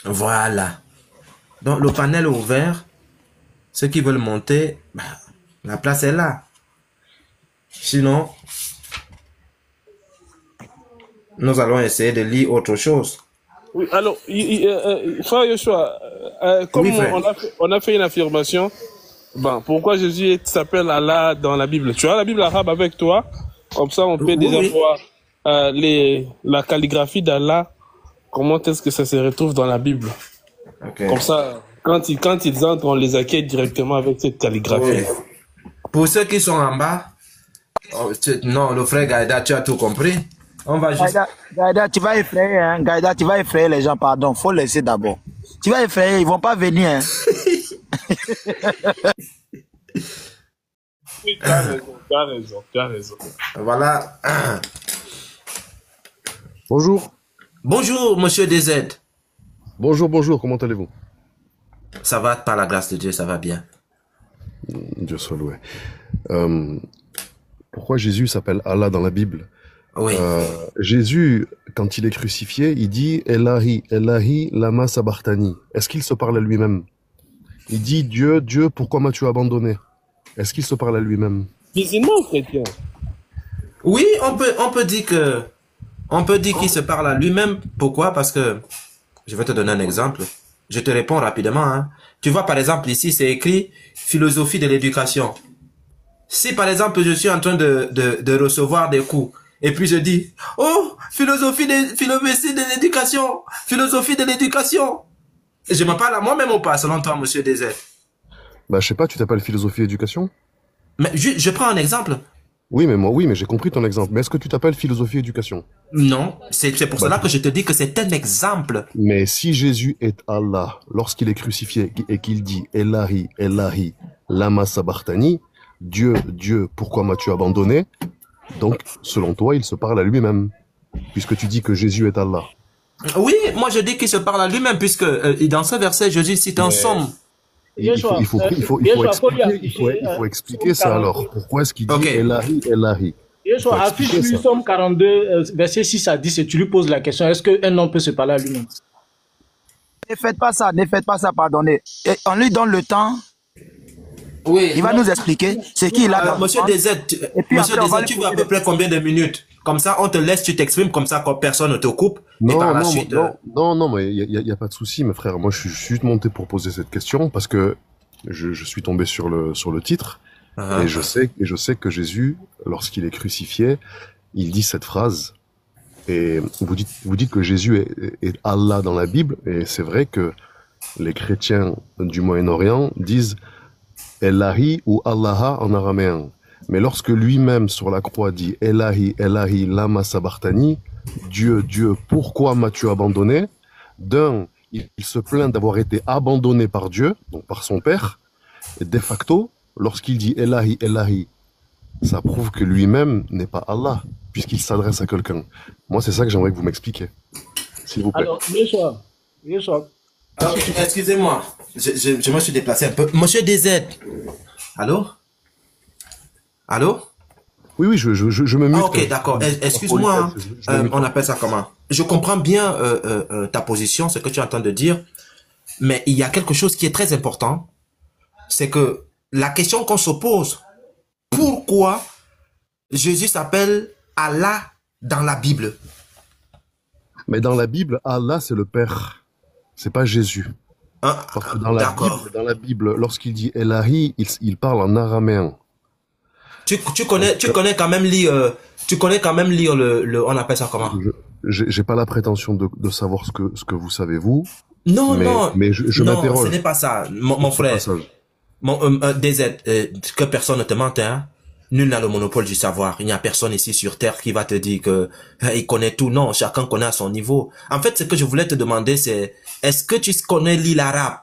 Speaker 3: Voilà. Donc, le panel est ouvert. Ceux qui veulent monter, la place est là. Sinon, nous allons essayer de lire autre chose.
Speaker 5: Oui, alors, frère Yoshua, comme oui, on a fait une affirmation, pourquoi Jésus s'appelle Allah dans la Bible? Tu as la Bible arabe avec toi? Comme ça, on peut déjà voir la calligraphie d'Allah. Comment est-ce que ça se retrouve dans la Bible? Okay. Comme ça, quand ils entrent, on les accueille directement avec cette calligraphie.
Speaker 3: Oui. Pour ceux qui sont en bas, non, le frère Gaïda, tu as tout compris? On va juste...
Speaker 4: Gaïda, tu vas effrayer, hein? Gaïda, tu vas effrayer les gens, pardon. Faut laisser d'abord. Tu vas effrayer, ils vont pas venir, hein?
Speaker 5: Oui, tu as raison.
Speaker 3: Voilà.
Speaker 10: Bonjour.
Speaker 3: Bonjour, monsieur DZ.
Speaker 10: Bonjour, comment allez-vous?
Speaker 3: Ça va, par la grâce de Dieu, ça va bien.
Speaker 10: Dieu soit loué. Pourquoi Jésus s'appelle Allah dans la Bible?
Speaker 3: Oui.
Speaker 10: Jésus, quand il est crucifié, il dit Elahi, Elahi, lama sabachthani. Est-ce qu'il se parle à lui-même? Il dit Dieu, Dieu, pourquoi m'as-tu abandonné? Est-ce qu'il se parle à lui-même?
Speaker 5: Musulman, chrétien.
Speaker 3: Oui, on peut dire qu'il se parle à lui-même. Pourquoi? Parce que, je vais te donner un exemple. Je te réponds rapidement. Hein. Tu vois, par exemple, ici, c'est écrit philosophie de l'éducation. Si, par exemple, je suis en train de recevoir des cours, et puis je dis, oh, philosophie de l'éducation, philosophie de l'éducation. Et je me parle à moi-même ou pas, selon toi, monsieur DZ?
Speaker 10: Je sais pas, tu t'appelles philosophie éducation?
Speaker 3: Mais je prends un exemple.
Speaker 10: Oui, mais j'ai compris ton exemple. Mais est-ce que tu t'appelles philosophie éducation?
Speaker 3: Non, c'est pour cela que je te dis que c'est un exemple.
Speaker 10: Mais si Jésus est Allah, lorsqu'il est crucifié et qu'il dit Elahi, Elahi, lama sabachthani, Dieu, Dieu, pourquoi m'as-tu abandonné? Donc, selon toi, il se parle à lui-même, puisque tu dis que Jésus est Allah.
Speaker 3: Oui, moi je dis qu'il se parle à lui-même, puisque dans ce verset, Jésus cite un psaume.
Speaker 10: Il faut expliquer ça alors. Pourquoi est-ce qu'il dit Elahi, Elahi?
Speaker 6: Yeshua, affiche-lui Psaume 42, verset 6 à 10, et tu lui poses la question, est-ce qu'un homme peut se parler à lui-même?
Speaker 4: Ne faites pas ça, pardonnez. Et on lui donne le temps.
Speaker 3: Oui.
Speaker 4: Il va nous expliquer ce qu'il a dans
Speaker 3: Monsieur DZ, tu veux à peu près combien de minutes? Comme ça, on te laisse, tu t'exprimes, comme ça, quand personne ne te coupe.
Speaker 10: Non, mais il y a pas de souci, mes frères. Moi, je suis juste monté pour poser cette question parce que je suis tombé sur le titre et je sais que Jésus, lorsqu'il est crucifié, il dit cette phrase. Et vous dites que Jésus est Allah dans la Bible, et c'est vrai que les chrétiens du Moyen-Orient disent Elahi ou Allah en araméen. Mais lorsque lui-même sur la croix dit Elahi, Elahi, lama sabachthani, Dieu, Dieu, pourquoi m'as-tu abandonné? D'un, il se plaint d'avoir été abandonné par Dieu, donc par son Père. Et de facto, lorsqu'il dit Elahi, Elahi, ça prouve que lui-même n'est pas Allah, puisqu'il s'adresse à quelqu'un. Moi, c'est ça que j'aimerais que vous m'expliquiez, s'il vous plaît.
Speaker 9: Alors, Yeshua.
Speaker 3: Excusez-moi, je me suis déplacé un peu. Monsieur DZ. Allô? Allô?
Speaker 10: Oui, je me mute.
Speaker 3: Ah, ok, d'accord. Excuse-moi, on appelle ça comment? Je comprends bien ta position, ce que tu es en train de dire, mais il y a quelque chose qui est très important, c'est que la question qu'on se pose, pourquoi Jésus s'appelle Allah dans la Bible?
Speaker 10: Mais dans la Bible, Allah, c'est le Père. C'est pas Jésus. Parce que dans la Bible, lorsqu'il dit Elahi, il parle en araméen.
Speaker 3: Tu connais quand même lire, le, on appelle ça comment?
Speaker 10: J'ai pas la prétention de savoir ce que vous savez vous.
Speaker 3: Non,
Speaker 10: mais je m'interroge.
Speaker 3: Ce n'est pas ça, mon frère. DZ, que personne ne te mente, hein. Nul n'a le monopole du savoir. Il n'y a personne ici sur terre qui va te dire que il connaît tout. Non, chacun connaît à son niveau. En fait, ce que je voulais te demander, c'est est-ce que tu connais lire l'arabe?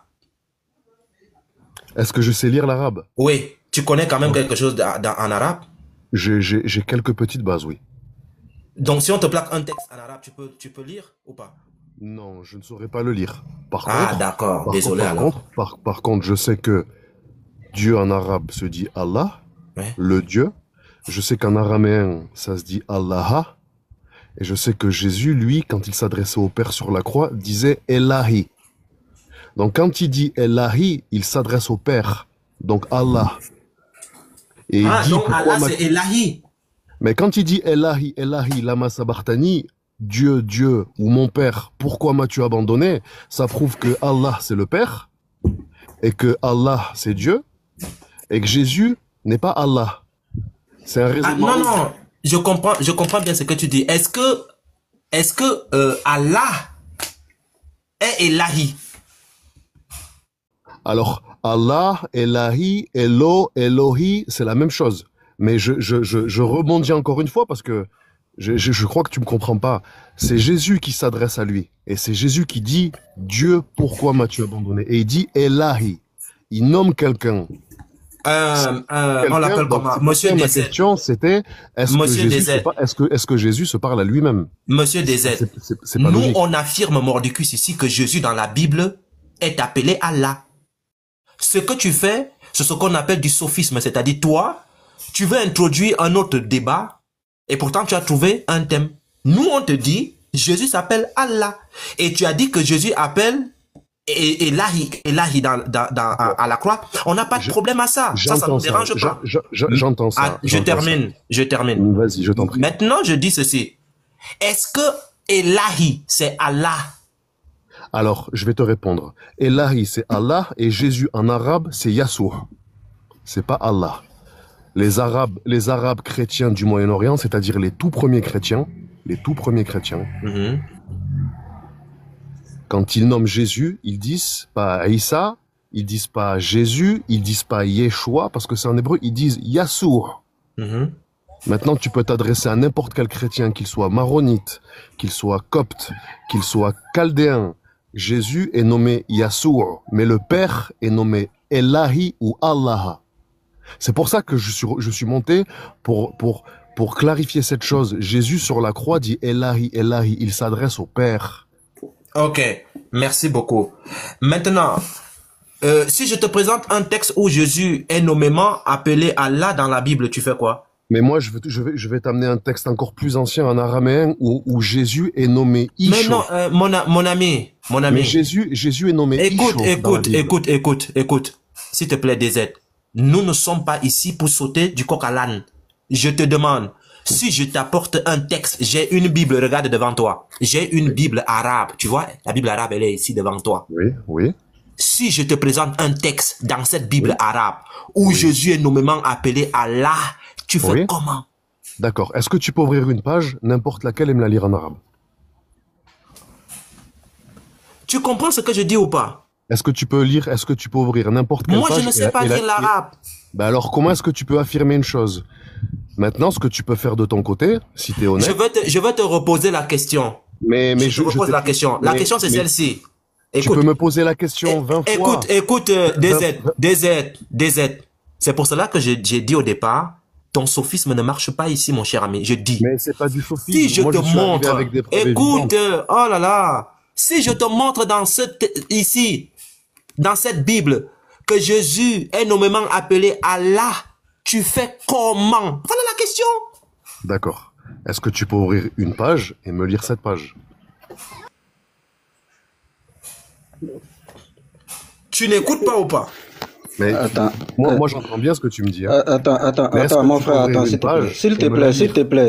Speaker 10: Est-ce que je sais lire l'arabe?
Speaker 3: Oui. Tu connais quand même quelque chose en arabe?
Speaker 10: J'ai quelques petites bases, oui.
Speaker 3: Donc, si on te plaque un texte en arabe, tu peux lire ou pas?
Speaker 10: Non, je ne saurais pas le lire.
Speaker 3: D'accord. Désolé alors.
Speaker 10: Par contre, je sais que Dieu en arabe se dit Allah, ouais. Le Dieu. Je sais qu'en araméen, ça se dit Allah. Et je sais que Jésus, lui, quand il s'adressait au Père sur la croix, disait Elahi. Donc, quand il dit Elahi, il s'adresse au Père. Donc, Allah. Et il dit,
Speaker 3: donc Allah, c'est Elahi.
Speaker 10: Mais quand il dit Elahi, Elahi, lama sabachthani, Dieu, Dieu, ou mon Père, pourquoi m'as-tu abandonné? Ça prouve que Allah, c'est le Père, et que Allah, c'est Dieu, et que Jésus n'est pas Allah. C'est un raisonnement.
Speaker 3: Non, je comprends bien ce que tu dis. Est-ce que Allah est Elahi?
Speaker 10: Alors, Allah, Elahi, Elo, Elohi, c'est la même chose. Mais je rebondis encore une fois parce que je crois que tu me comprends pas. C'est Jésus qui s'adresse à lui. Et c'est Jésus qui dit, Dieu, pourquoi m'as-tu abandonné? Et il dit, Elahi. Il nomme quelqu'un.
Speaker 3: On l'appelle comment? Monsieur DZ.
Speaker 10: Ma question, c'était, est-ce que Jésus se parle à lui-même?
Speaker 3: Monsieur DZ.
Speaker 10: C'est pas logique.
Speaker 3: Nous, on affirme mordicus ici que Jésus dans la Bible est appelé Allah. Ce que tu fais, c'est ce qu'on appelle du sophisme, c'est-à-dire toi, tu veux introduire un autre débat et pourtant tu as trouvé un thème. Nous, on te dit, Jésus s'appelle Allah. Et tu as dit que Jésus appelle Elahi à la croix. On n'a pas de problème à ça. Ça ne nous dérange pas.
Speaker 10: J'entends ça.
Speaker 3: Je termine.
Speaker 10: Vas-y, je t'en prie.
Speaker 3: Maintenant, je dis ceci. Est-ce que Elahi, c'est Allah?
Speaker 10: Alors, je vais te répondre. Elahi, c'est Allah, et Jésus en arabe, c'est Yassour. C'est pas Allah. Les Arabes chrétiens du Moyen-Orient, c'est-à-dire les tout premiers chrétiens, quand ils nomment Jésus, ils disent pas Issa, ils disent pas Jésus, ils disent pas Yeshua, parce que c'est en hébreu, ils disent Yassour. Maintenant, tu peux t'adresser à n'importe quel chrétien, qu'il soit maronite, qu'il soit copte, qu'il soit chaldéen. Jésus est nommé Yassour, mais le Père est nommé Elahi ou Allah. C'est pour ça que je suis monté pour clarifier cette chose. Jésus sur la croix dit Elahi, Elahi, il s'adresse au Père.
Speaker 3: Ok, merci beaucoup. Maintenant, si je te présente un texte où Jésus est nommément appelé Allah dans la Bible, tu fais quoi?
Speaker 10: Mais moi, je vais t'amener un texte encore plus ancien en araméen où Jésus est nommé Isho.
Speaker 3: Mais non, mon ami.
Speaker 10: Mais Jésus est nommé Isho.
Speaker 3: Écoute. S'il te plaît, DZ. Nous ne sommes pas ici pour sauter du coq à l'âne. Je te demande, si je t'apporte un texte, j'ai une Bible, regarde devant toi. J'ai une Bible arabe. Tu vois, la Bible arabe, elle est ici devant toi.
Speaker 10: Oui.
Speaker 3: Si je te présente un texte dans cette Bible arabe où Jésus est nommément appelé Allah, tu fais comment?
Speaker 10: D'accord. Est-ce que tu peux ouvrir une page, n'importe laquelle, et me la lire en arabe?
Speaker 3: Tu comprends ce que je dis ou pas?
Speaker 10: Est-ce que tu peux lire, est-ce que tu peux ouvrir n'importe quelle
Speaker 3: Moi,
Speaker 10: page
Speaker 3: je ne sais pas lire l'arabe.
Speaker 10: Ben alors, comment est-ce que tu peux affirmer une chose? Maintenant, ce que tu peux faire de ton côté, si tu es honnête...
Speaker 3: Je vais te reposer la question.
Speaker 10: Mais
Speaker 3: je te repose la question. La question, c'est celle-ci.
Speaker 10: Tu peux me poser la question 20 fois.
Speaker 3: Écoute, DZ. C'est pour cela que j'ai dit au départ, ton sophisme ne marche pas ici, mon cher ami. Je dis.
Speaker 10: Mais c'est pas du sophisme.
Speaker 3: Si je te montre, écoute, oh là là, si je te montre ici, dans cette Bible, que Jésus est nommément appelé Allah, tu fais comment? Voilà la question.
Speaker 10: D'accord. Est-ce que tu peux ouvrir une page et me lire cette page?
Speaker 3: Tu n'écoutes pas ou pas?
Speaker 10: Mais attends, moi j'entends bien ce que tu me dis. Hein.
Speaker 1: Attends, mon frère, attends, s'il te plaît.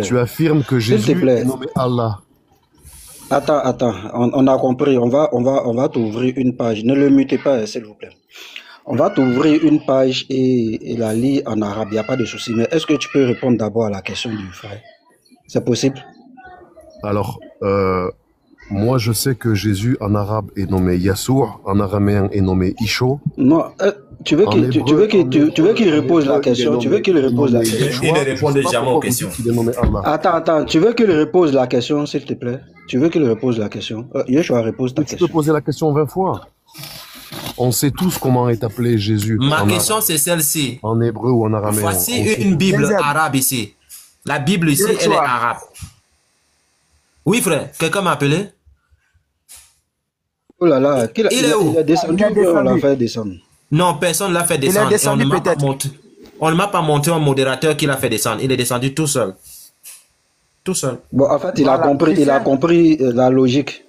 Speaker 10: Tu affirmes que Jésus est nommé Allah.
Speaker 1: Attends, on a compris. On va t'ouvrir une page. Ne le mutez pas, s'il vous plaît. On va t'ouvrir une page et la lire en arabe. Il n'y a pas de souci. Mais est-ce que tu peux répondre d'abord à la question du frère? C'est possible?
Speaker 10: Alors, moi, je sais que Jésus, en arabe, est nommé Yassour, en araméen, est nommé Isho.
Speaker 1: Non, tu veux qu'il repose la question? Tu veux qu'il repose la question?
Speaker 3: Il ne répondait jamais aux questions.
Speaker 1: Attends, tu veux qu'il repose la question, s'il te plaît? Tu veux qu'il repose la question? Yeshua, repose ta question.
Speaker 10: Tu peux poser la question 20 fois. On sait tous comment est appelé Jésus.
Speaker 3: Ma question, c'est celle-ci.
Speaker 10: En hébreu ou en araméen.
Speaker 3: Voici une Bible arabe ici. La Bible ici, elle est arabe. Oui, frère, quelqu'un m'a appelé?
Speaker 1: Oh là là,
Speaker 3: il est où?
Speaker 1: Il a descendu, on l'a fait descendre.
Speaker 3: Non, personne ne l'a fait descendre. Il est descendu peut-être. On ne m'a pas monté un modérateur qui l'a fait descendre. Il est descendu tout seul. Tout seul.
Speaker 1: Bon, en fait, il a compris la logique.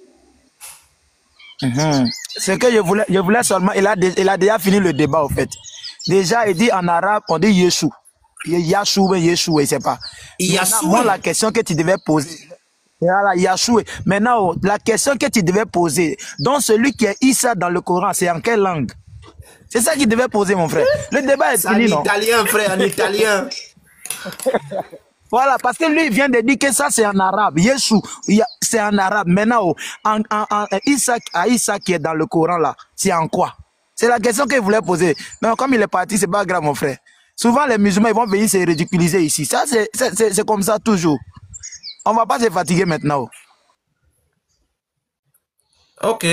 Speaker 4: C'est que je voulais seulement, il a déjà fini le débat, en fait. Déjà, il dit en arabe, on dit Yeshua. Yeshua, je ne sais pas. Moi, la question que tu devais poser... Voilà, Yahshua. Maintenant, la question que tu devais poser, donc celui qui est Issa dans le Coran, c'est en quelle langue? C'est ça qu'il devait poser, mon frère. Le débat est fini, non?
Speaker 3: En italien, frère, en italien.
Speaker 4: Voilà, parce que lui, il vient de dire que ça, c'est en arabe. Yeshua, c'est en arabe. Maintenant, Issa qui est dans le Coran, là, c'est en quoi? C'est la question qu'il voulait poser. Mais comme il est parti, c'est pas grave, mon frère. Souvent, les musulmans, ils vont venir se ridiculiser ici. Ça, c'est comme ça toujours. On va pas se fatiguer maintenant.
Speaker 3: Ok.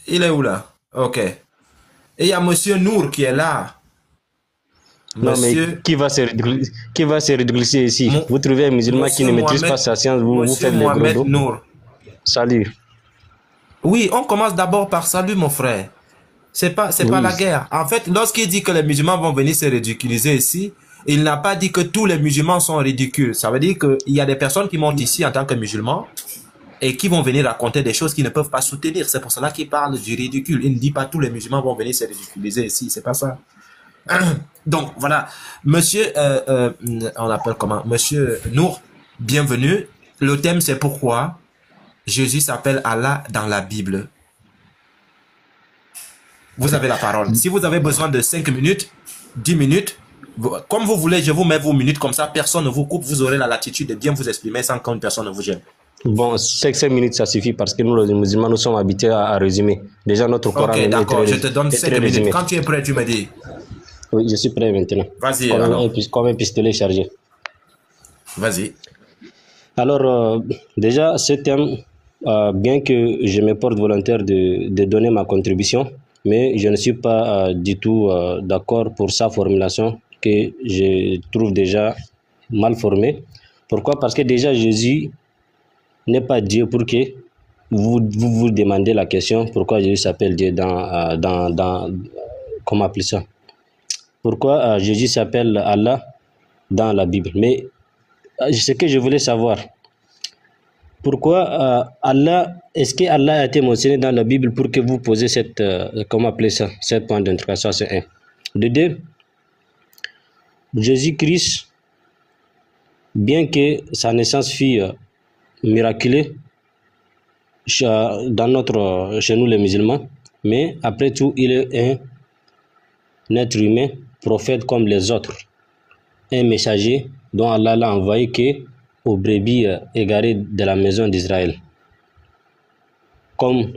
Speaker 3: Il est où là? Ok. Et il y a monsieur Nour qui est là.
Speaker 11: Monsieur... Non, mais qui va se ridiculiser ici? Vous trouvez un musulman qui ne maîtrise pas sa science, vous faites les gros dos.
Speaker 3: Nour.
Speaker 11: Salut.
Speaker 3: Oui, on commence d'abord par salut, mon frère. C'est pas la guerre. En fait, lorsqu'il dit que les musulmans vont venir se ridiculiser ici, il n'a pas dit que tous les musulmans sont ridicules. Ça veut dire qu'il y a des personnes qui montent ici en tant que musulmans et qui vont venir raconter des choses qu'ils ne peuvent pas soutenir. C'est pour cela qu'il parle du ridicule. Il ne dit pas tous les musulmans vont venir se ridiculiser ici. C'est pas ça. Donc, voilà. Monsieur, on l'appelle comment? Monsieur Nour, bienvenue. Le thème, c'est pourquoi Jésus s'appelle Allah dans la Bible. Vous avez la parole. Si vous avez besoin de 5 minutes, 10 minutes, comme vous voulez, je vous mets vos minutes comme ça, personne ne vous coupe, vous aurez la latitude de bien vous exprimer sans qu'une personne ne vous gêne.
Speaker 11: Bon, 5 minutes, ça suffit parce que nous, les musulmans, nous sommes habitués à résumer. Déjà, notre Coran
Speaker 3: est très... Ok, d'accord, je te donne 5 minutes. Résumé. Quand tu es prêt, tu me dis.
Speaker 11: Oui, je suis prêt maintenant.
Speaker 3: Vas-y.
Speaker 11: Comme un pistolet chargé.
Speaker 3: Vas-y.
Speaker 11: Alors, déjà, ce thème, bien que je me porte volontaire de donner ma contribution, mais je ne suis pas du tout d'accord pour sa formulation que je trouve déjà mal formée. Pourquoi? Parce que déjà Jésus n'est pas Dieu pour que vous demandez la question pourquoi Jésus s'appelle Dieu comment appeler ça? Pourquoi Jésus s'appelle Allah dans la Bible? Mais ce que je voulais savoir, pourquoi Allah, est-ce que Allah a été mentionné dans la Bible pour que vous posiez cette, comment appeler ça, cette point d'interrogation, c'est un. De deux, Jésus-Christ, bien que sa naissance fût miraculeuse chez nous les musulmans, mais après tout, il est un être humain, prophète comme les autres, un messager dont Allah l'a envoyé aux brebis égarées de la maison d'Israël. Comme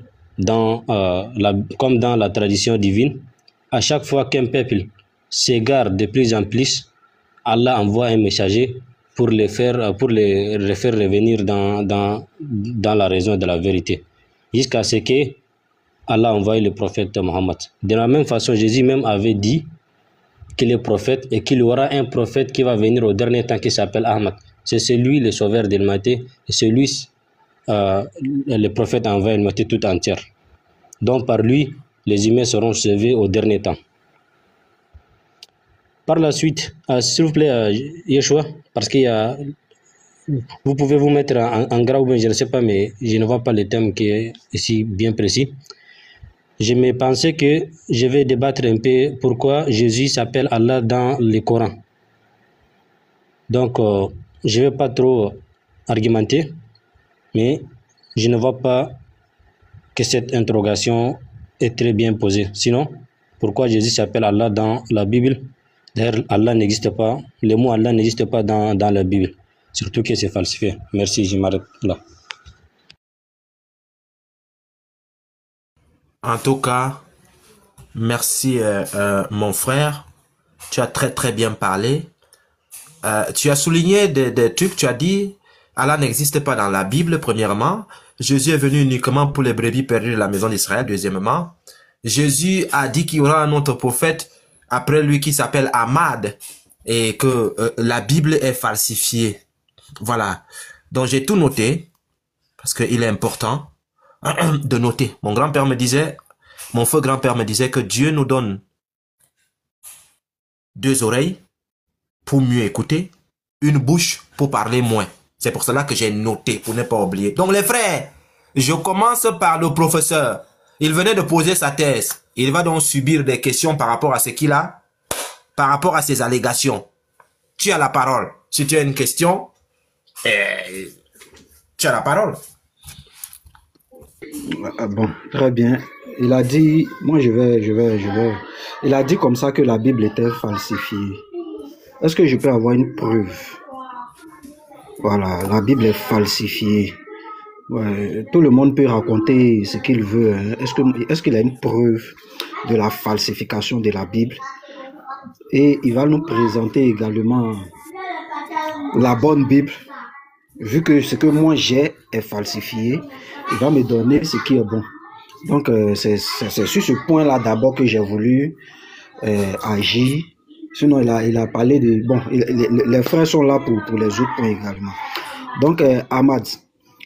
Speaker 11: comme dans la tradition divine, à chaque fois qu'un peuple s'égare de plus en plus, Allah envoie un messager pour les faire revenir dans la raison de la vérité, jusqu'à ce que Allah envoie le prophète Mohammed. De la même façon, Jésus même avait dit qu'il est prophète et qu'il y aura un prophète qui va venir au dernier temps qui s'appelle Ahmad. C'est celui, le sauveur de l'humanité, et celui, le prophète envoie l'humanité toute entière. Donc par lui, les humains seront sauvés au dernier temps. Par la suite, s'il vous plaît, Yeshua, parce qu'il y a... Vous pouvez vous mettre en gras ou bien je ne sais pas, mais je ne vois pas le thème qui est ici bien précis. Je me pensais que je vais débattre un peu pourquoi Jésus s'appelle Allah dans le Coran. Donc, je ne vais pas trop argumenter, mais je ne vois pas que cette interrogation est très bien posée. Sinon, pourquoi Jésus s'appelle Allah dans la Bible? D'ailleurs, Allah n'existe pas, le mot Allah n'existe pas dans la Bible, surtout que c'est falsifié. Merci, je m'arrête là.
Speaker 3: En tout cas, merci mon frère, tu as très bien parlé. Tu as souligné des trucs, tu as dit Allah n'existe pas dans la Bible, premièrement. Jésus est venu uniquement pour les brebis perdues de la maison d'Israël, deuxièmement. Jésus a dit qu'il y aura un autre prophète après lui qui s'appelle Ahmad et que la Bible est falsifiée. Voilà. Donc j'ai tout noté parce qu'il est important de noter. Mon grand-père me disait, mon feu grand-père me disait que Dieu nous donne 2 oreilles pour mieux écouter, une bouche pour parler moins. C'est pour cela que j'ai noté, pour ne pas oublier. Donc les frères, je commence par le professeur. Il venait de poser sa thèse. Il va donc subir des questions par rapport à ce qu'il a, par rapport à ses allégations. Tu as la parole. Si tu as une question, tu as la parole.
Speaker 1: Bon, très bien. Il a dit, moi je vais. Il a dit comme ça que la Bible était falsifiée. Est-ce que je peux avoir une preuve? Voilà, la Bible est falsifiée. Ouais, tout le monde peut raconter ce qu'il veut. Hein. Est-ce qu'il a une preuve de la falsification de la Bible? Et il va nous présenter également la bonne Bible. Vu que ce que moi j'ai est falsifié, il va me donner ce qui est bon. Donc c'est sur ce point-là d'abord que j'ai voulu agir. Sinon il a parlé de... Bon, les frères sont là pour les autres points également. Donc Ahmad,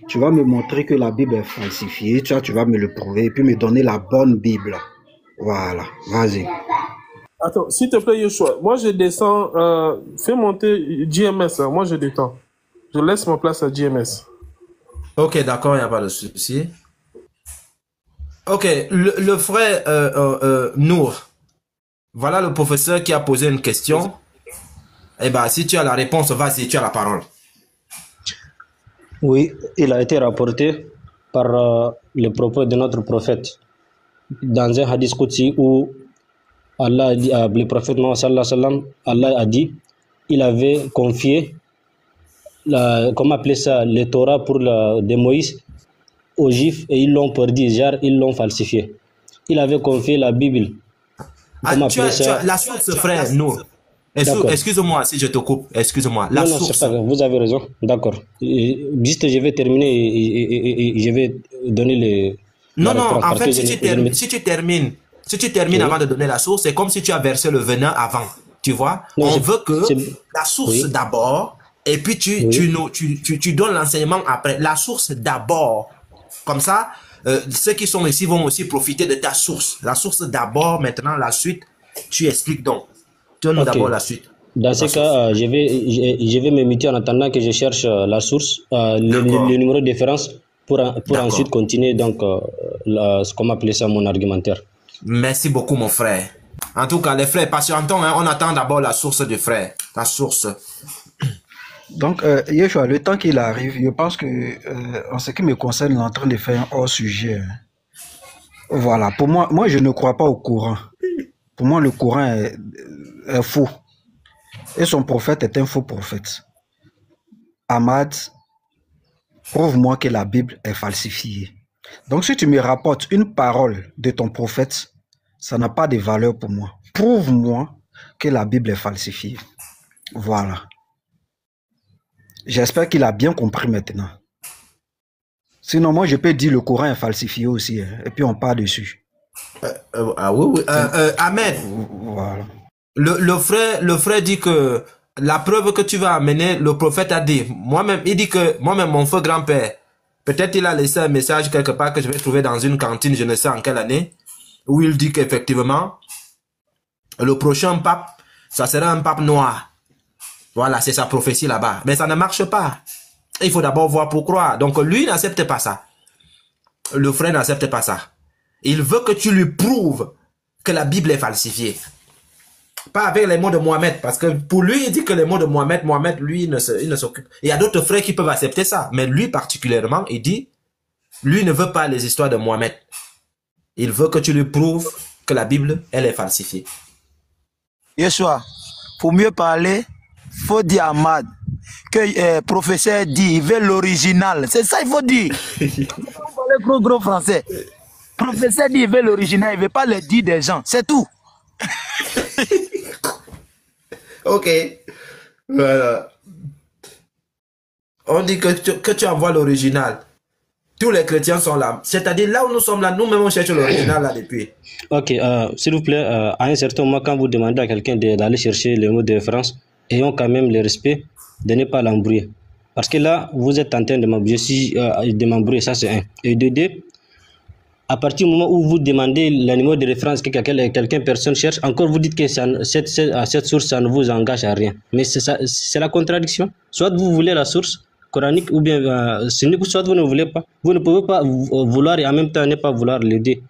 Speaker 1: tu vas me montrer que la Bible est falsifiée, tu vas me le prouver et puis me donner la bonne Bible. Voilà, vas-y.
Speaker 5: Attends, s'il te plaît, Yoshua, moi je descends, fais monter GMS, hein, moi je détends. Je laisse ma place à GMS.
Speaker 3: Ok, d'accord, il n'y a pas de souci. Ok, le frère Nour, voilà le professeur qui a posé une question. Eh bien, si tu as la réponse, vas-y, tu as la parole.
Speaker 11: Oui, il a été rapporté par le propos de notre prophète dans un hadith Qudsi où Allah a dit, le prophète Mohammed sallallahu alayhi wa sallam, Allah a dit, il avait confié, comment appeler ça, le Torah de Moïse aux Juifs et ils l'ont perdu, genre ils l'ont falsifié. Il avait confié la Bible.
Speaker 3: Tu as la source, frère, non. Excuse-moi si je te coupe, excuse-moi. La source.
Speaker 11: Non, c'est pas grave, vous avez raison, d'accord. Juste, je vais terminer et je vais donner les...
Speaker 3: Non, en fait, si tu termines avant de donner la source, c'est comme si tu as versé le venin avant, tu vois. Non, on veut que la source d'abord, et puis tu donnes l'enseignement après. La source d'abord. Comme ça, ceux qui sont ici vont aussi profiter de ta source. La source d'abord, maintenant la suite, tu expliques donc. Donne-nous d'abord la suite.
Speaker 11: Dans ce cas, je vais me muter en attendant que je cherche la source, le numéro de référence pour ensuite continuer donc comment appeler ça, mon argumentaire.
Speaker 3: Merci beaucoup mon frère. En tout cas les frères, patientons, hein, on attend d'abord la source du frère. La source.
Speaker 1: Donc Yeshua, le temps qu'il arrive, je pense que en ce qui me concerne, il est en train de faire un hors sujet. Voilà, pour moi je ne crois pas au Coran. Pour moi le Coran est faux. Et son prophète est un faux prophète. Ahmad, prouve-moi que la Bible est falsifiée. Donc, si tu me rapportes une parole de ton prophète, ça n'a pas de valeur pour moi. Prouve-moi que la Bible est falsifiée. Voilà. J'espère qu'il a bien compris maintenant. Sinon, moi, je peux dire le Coran est falsifié aussi. Et puis, on part dessus.
Speaker 3: Oui. Ahmed.
Speaker 1: Voilà.
Speaker 3: Le frère dit que la preuve que tu vas amener, le prophète a dit. Moi-même, il dit que moi-même, mon feu grand-père, peut-être il a laissé un message quelque part que je vais trouver dans une cantine, je ne sais en quelle année, où il dit qu'effectivement, le prochain pape, ça sera un pape noir. Voilà, c'est sa prophétie là-bas. Mais ça ne marche pas. Il faut d'abord voir pour croire. Donc lui n'accepte pas ça. Le frère n'accepte pas ça. Il veut que tu lui prouves que la Bible est falsifiée. Pas avec les mots de Mohamed, parce que pour lui, il dit que les mots de Mohamed, lui, il ne s'occupe. Il y a d'autres frères qui peuvent accepter ça, mais lui particulièrement, il dit, lui ne veut pas les histoires de Mohamed. Il veut que tu lui prouves que la Bible, elle est falsifiée.
Speaker 4: Yeshua, pour mieux parler, faut dire à Ahmad que professeur dit, il veut l'original. C'est ça il faut dire. Le gros français. Professeur dit, il veut l'original, il ne veut pas le dire des gens. C'est tout.
Speaker 3: Ok. Voilà. On dit que tu envoies l'original. Tous les chrétiens sont là. C'est-à-dire là où nous sommes là, nous-mêmes on cherche l'original là depuis.
Speaker 11: Ok, s'il vous plaît, à un certain moment, quand vous demandez à quelqu'un d'aller chercher le mot de référence, ayons quand même le respect de ne pas l'embrouiller. Parce que là, vous êtes en train de m'embrouiller, ça c'est un. Et de deux, à partir du moment où vous demandez le numéro de référence que personne cherche, encore vous dites que cette source, ça ne vous engage à rien. Mais c'est la contradiction. Soit vous voulez la source coranique, ou bien soit vous ne voulez pas. Vous ne pouvez pas vouloir et en même temps ne pas vouloir l'aider.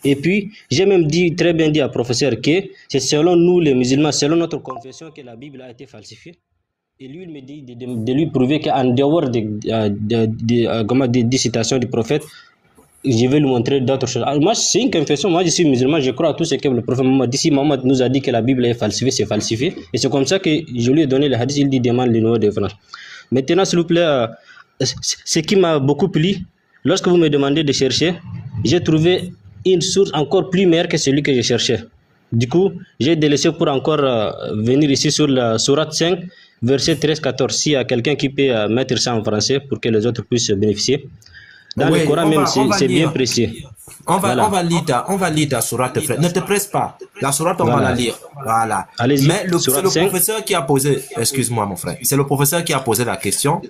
Speaker 11: Et puis, j'ai même très bien dit à professeur que c'est selon nous les musulmans, selon notre confession que la Bible a été falsifiée. Et lui, il me dit de lui prouver qu'en dehors des citations du prophète, je vais lui montrer d'autres choses. Alors moi, c'est une confession. Moi, je suis musulman, je crois à tout ce que le prophète Mohammed dit. Si Mohammed nous a dit que la Bible est falsifiée, c'est falsifié. Et c'est comme ça que je lui ai donné le hadith. Il dit demande le numéro de référence. Maintenant, s'il vous plaît, ce qui m'a beaucoup plu, lorsque vous me demandez de chercher, j'ai trouvé une source encore plus meilleure que celui que je cherchais. Du coup, j'ai délaissé pour encore venir ici sur la sourate 5, verset 13-14. S'il y a quelqu'un qui peut mettre ça en français pour que les autres puissent bénéficier. Dans le Coran même, c'est bien précis.
Speaker 3: On va lire ta sourate, frère. Ne te presse pas. La sourate, on va la lire. Voilà. Mais c'est le professeur qui a posé, excuse-moi mon frère, c'est le professeur qui a posé la question.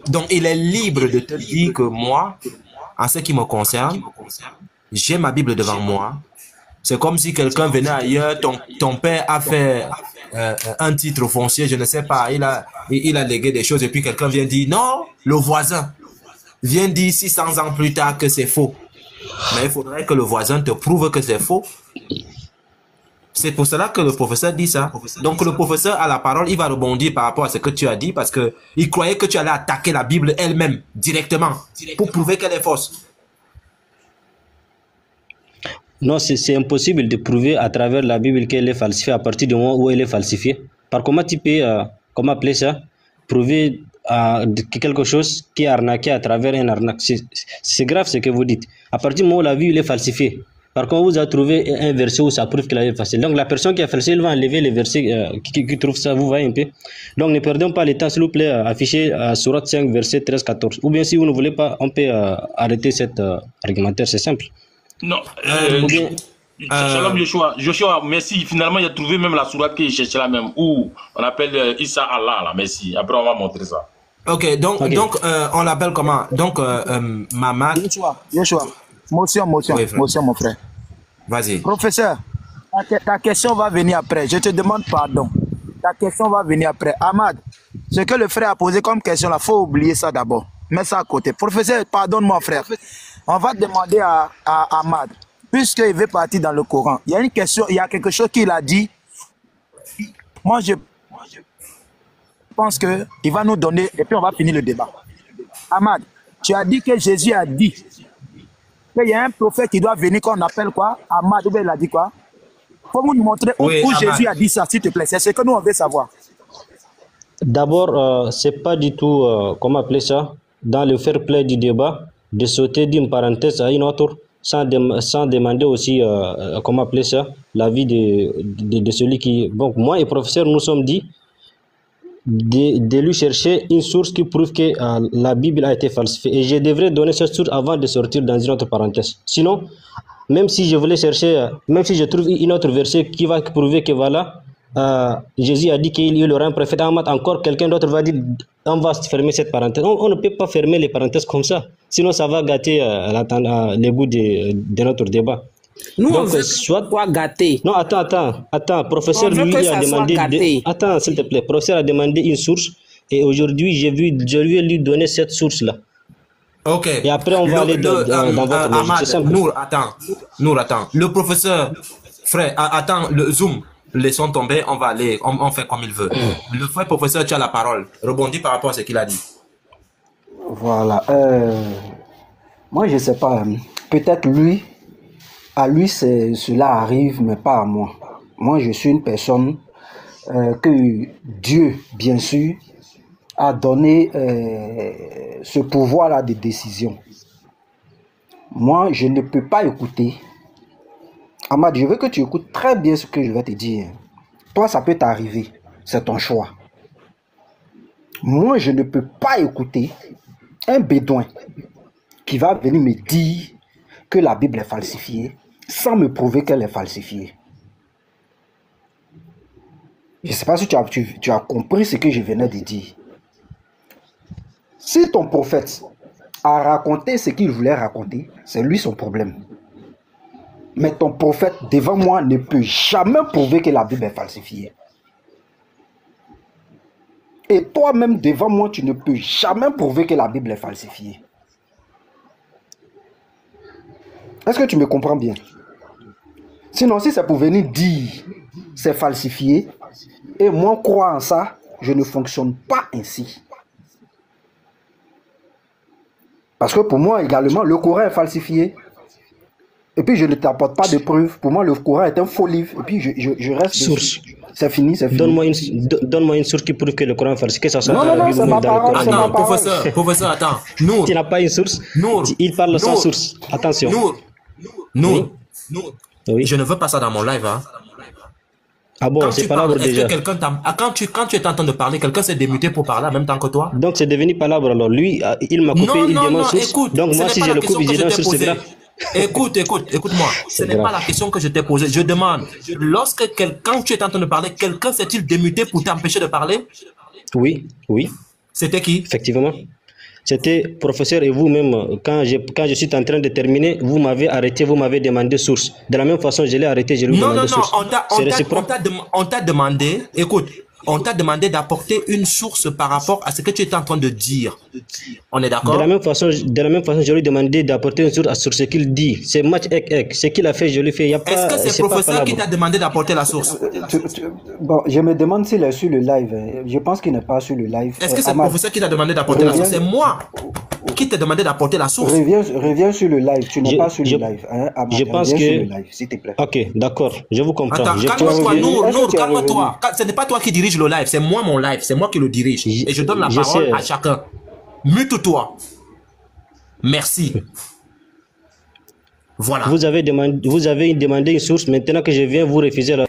Speaker 3: Donc, il est libre de te dire que moi, en ce qui me concerne, j'ai ma Bible devant moi. C'est comme si quelqu'un venait ailleurs, ton père a fait un titre foncier, je ne sais pas, il a légué des choses et puis quelqu'un vient dire, non, le voisin vient dire 600 ans plus tard que c'est faux. Mais il faudrait que le voisin te prouve que c'est faux. C'est pour cela que le professeur dit ça. Donc le professeur a la parole, il va rebondir par rapport à ce que tu as dit parce que il croyait que tu allais attaquer la Bible elle-même directement pour prouver qu'elle est fausse.
Speaker 11: Non, c'est impossible de prouver à travers la Bible qu'elle est falsifiée à partir du moment où elle est falsifiée. Par comment tu peux, comment appeler ça, prouver quelque chose qui est arnaqué à travers un arnaque. C'est grave ce que vous dites. À partir du moment où la Bible est falsifiée, par contre, vous avez trouvé un verset où ça prouve qu'elle est falsifiée. Donc la personne qui a falsifié, elle va enlever les versets qui trouve ça, vous voyez un peu. Donc ne perdons pas le temps, s'il vous plaît, afficher Sourate 5, verset 13-14. Ou bien si vous ne voulez pas, on peut arrêter cet argumentaire, c'est simple.
Speaker 12: Non, Shalom Joshua, merci. Finalement, il a trouvé même la sourate qu'il cherchait là même, où on appelle Issa Allah, là, merci. Après, on va montrer ça.
Speaker 3: Ok, donc on l'appelle comment? Donc, Maman.
Speaker 4: Yeshua. Motion, mon frère.
Speaker 3: Vas-y.
Speaker 4: Professeur, ta question va venir après. Je te demande pardon. Ta question va venir après. Ahmad, ce que le frère a posé comme question, il faut oublier ça d'abord. Mets ça à côté. Professeur, pardonne-moi, frère. On va demander à Ahmad, puisqu'il veut partir dans le Coran. Il y a une question, il y a quelque chose qu'il a dit. Moi, je pense qu'il va nous donner, et puis on va finir le débat. Ahmad, tu as dit que Jésus a dit qu'il y a un prophète qui doit venir, qu'on appelle quoi? Ahmad, il a dit quoi? Il faut nous montrer où Jésus a dit ça, s'il te plaît. C'est ce que nous, on veut savoir.
Speaker 11: D'abord, c'est pas du tout, comment appeler ça, dans le fair play du débat. de sauter d'une parenthèse à une autre sans demander aussi, comment appeler ça, l'avis de celui qui... Bon, moi et le professeur, nous sommes dit de lui chercher une source qui prouve que la Bible a été falsifiée. Et je devrais donner cette source avant de sortir dans une autre parenthèse. Sinon, même si je voulais chercher, même si je trouve une autre verset qui va prouver que voilà, Jésus a dit qu'il y aura un prophète Ahmad, encore quelqu'un d'autre va dire on va fermer cette parenthèse. On ne peut pas fermer les parenthèses comme ça, sinon ça va gâter les goûts de notre débat.
Speaker 13: Nous,
Speaker 11: donc,
Speaker 13: on veut
Speaker 11: soit
Speaker 13: quoi gâter.
Speaker 11: Non, attends, professeur lui a demandé attends, s'il te plaît, professeur a demandé une source et aujourd'hui je lui ai donné cette source là.
Speaker 3: Ok.
Speaker 11: Et après on va aller dans votre logique. C'est simple.
Speaker 3: Nour, attends. Le professeur, frère, attends, le Zoom, laissons tomber, on va aller, on fait comme il veut. Le frère professeur, tu as la parole. Rebondis par rapport à ce qu'il a dit.
Speaker 1: Voilà. Moi, je sais pas. Peut-être à lui, cela arrive, mais pas à moi. Moi, je suis une personne que Dieu, bien sûr, a donné ce pouvoir-là de décision. Moi, je ne peux pas écouter. Ahmad, je veux que tu écoutes très bien ce que je vais te dire. Toi, ça peut t'arriver. C'est ton choix. Moi, je ne peux pas écouter un bédouin qui va venir me dire que la Bible est falsifiée sans me prouver qu'elle est falsifiée. Je ne sais pas si tu as compris ce que je venais de dire. Si ton prophète a raconté ce qu'il voulait raconter, c'est lui son problème. Mais ton prophète devant moi ne peut jamais prouver que la Bible est falsifiée. Et toi-même devant moi, tu ne peux jamais prouver que la Bible est falsifiée. Est-ce que tu me comprends bien? Sinon, si c'est pour venir dire c'est falsifié, et moi croire en ça, je ne fonctionne pas ainsi. Parce que pour moi également, le Coran est falsifié. Et puis je ne t'apporte pas de preuves. Pour moi, le Coran est un faux livre. Et puis je reste
Speaker 11: source.
Speaker 1: C'est fini, c'est fini.
Speaker 11: Donne-moi une source qui prouve que le Coran est falsifié. Que ça soit
Speaker 1: non, c'est ma parole.
Speaker 3: Attends, professeur, attends. Nour.
Speaker 11: Tu n'as pas une source.
Speaker 3: Nour.
Speaker 11: Il parle sans source. Attention.
Speaker 3: Nour.
Speaker 11: Oui.
Speaker 3: Je ne veux pas ça dans mon live, hein.
Speaker 11: Ah bon, c'est palabre déjà.
Speaker 3: Quand tu étais en train de parler, quelqu'un s'est démuté pour parler en même temps que toi?
Speaker 11: Donc c'est devenu palabre alors. Lui, il m'a coupé, il demande source.
Speaker 3: Écoute,
Speaker 11: donc moi si je le coupe, je donne source, c'est grave.
Speaker 3: Écoute-moi. Ce n'est pas la question que je t'ai posée. Je demande, quand tu étais en train de parler, quelqu'un s'est-il démuté pour t'empêcher de parler?
Speaker 11: Oui.
Speaker 3: C'était qui?
Speaker 11: Effectivement. C'était professeur et vous-même, quand je suis en train de terminer, vous m'avez arrêté, vous m'avez demandé source. De la même façon, je l'ai arrêté, je lui ai demandé source.
Speaker 3: On t'a demandé, écoute, on t'a demandé d'apporter une source par rapport à ce que tu étais en train de dire. On est d'accord?
Speaker 11: De la même façon, je lui ai demandé d'apporter une source sur ce qu'il dit. C'est match ek. Ce qu'il a fait, je lui ai fait.
Speaker 3: Est-ce que c'est le professeur qui t'a demandé d'apporter la source?
Speaker 1: Bon, je me demande s'il est sur le live. Je pense qu'il n'est pas sur le live.
Speaker 3: Est-ce que c'est le professeur qui t'a demandé d'apporter la source? C'est moi qui t'ai demandé d'apporter la source.
Speaker 1: Reviens sur le live. Tu n'es pas sur le live.
Speaker 11: Je pense que...
Speaker 1: sur le live, s'il te plaît.
Speaker 11: Ok, d'accord. Je vous comprends.
Speaker 3: Attends, calme-toi, Nour, calme-toi. Ce n'est pas toi qui dirige le live, c'est moi mon live, c'est moi qui le dirige. Et je donne la parole à chacun. Mute-toi. Merci. Voilà.
Speaker 11: Vous avez demandé une source, maintenant que je viens, vous refusez la...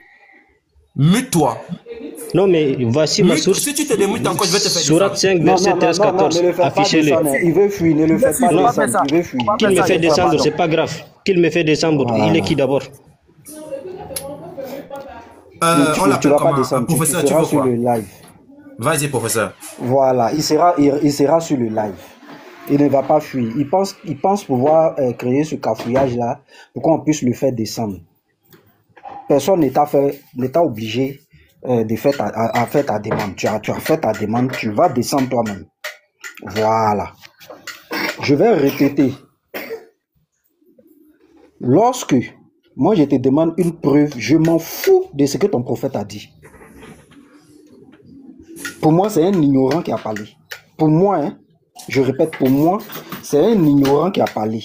Speaker 3: Mute-toi.
Speaker 11: Non, mais voici ma source.
Speaker 3: Si tu te démutes encore, je vais te faire
Speaker 11: Surat 5, verset 13-14. Affichez-le.
Speaker 1: Il veut fuir, ne le fais pas descendre. Il veut fuir.
Speaker 11: Qu'il me fait descendre, c'est pas grave. Qu'il me fait descendre. Il est qui d'abord?
Speaker 1: Tu vas pas descendre.
Speaker 3: Professeur,
Speaker 1: tu seras sur le live.
Speaker 3: Vas-y, professeur.
Speaker 1: Voilà, il sera sur le live. Il ne va pas fuir. Il pense pouvoir créer ce cafouillage-là pour qu'on puisse le faire descendre. Personne n'est obligé de faire ta demande. Tu as fait ta demande, tu vas descendre toi-même. Voilà. Je vais répéter. Lorsque moi je te demande une preuve, je m'en fous de ce que ton prophète a dit. Pour moi, c'est un ignorant qui a parlé. Pour moi, je répète, pour moi, c'est un ignorant qui a parlé.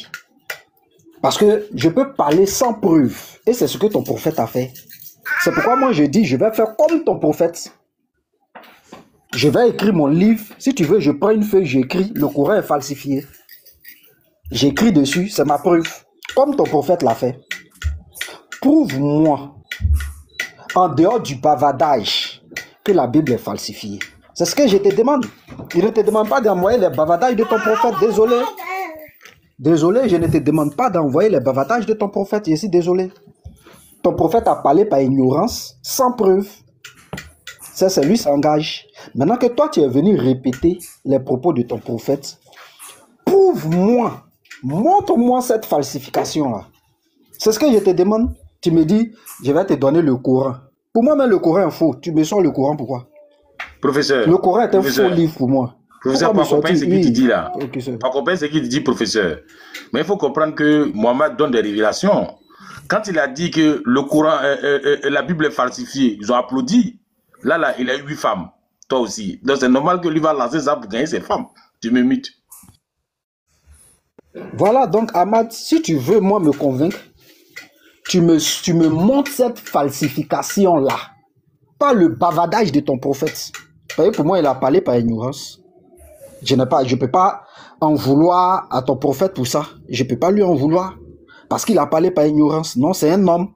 Speaker 1: Parce que je peux parler sans preuve. Et c'est ce que ton prophète a fait. C'est pourquoi moi je dis, je vais faire comme ton prophète. Je vais écrire mon livre. Si tu veux, je prends une feuille, j'écris. Le Coran est falsifié. J'écris dessus, c'est ma preuve. Comme ton prophète l'a fait. Prouve-moi, en dehors du bavardage, que la Bible est falsifiée. C'est ce que je te demande. Il ne te demande pas d'envoyer les bavardages de ton prophète. Désolé. Désolé, je ne te demande pas d'envoyer les bavardages de ton prophète. Je suis désolé. Ton prophète a parlé par ignorance, sans preuve. C'est lui qui s'engage. Maintenant que toi, tu es venu répéter les propos de ton prophète, prouve-moi, montre-moi cette falsification-là. C'est ce que je te demande. Tu me dis, je vais te donner le Coran. Pour moi, même le Coran est faux. Tu me sors le Coran, pourquoi?
Speaker 12: Professeur.
Speaker 1: Le Coran est un faux livre pour moi.
Speaker 12: Professeur, pas comprendre ce qu'il te dit là. Pas comprendre ce qu'il dit, professeur. Mais il faut comprendre que Mohammed donne des révélations. Quand il a dit que le Coran, la Bible est falsifiée, ils ont applaudi. Là, il a eu 8 femmes. Toi aussi. Donc c'est normal que lui va lancer ça pour gagner ses femmes. Tu me mutes.
Speaker 1: Voilà, donc Ahmad, si tu veux, moi, me convaincre, tu me montres cette falsification-là. Pas le bavardage de ton prophète. Vous voyez, pour moi, il a parlé par ignorance. Je ne peux pas en vouloir à ton prophète pour ça. Je ne peux pas lui en vouloir. Parce qu'il a parlé par ignorance. Non, c'est un homme.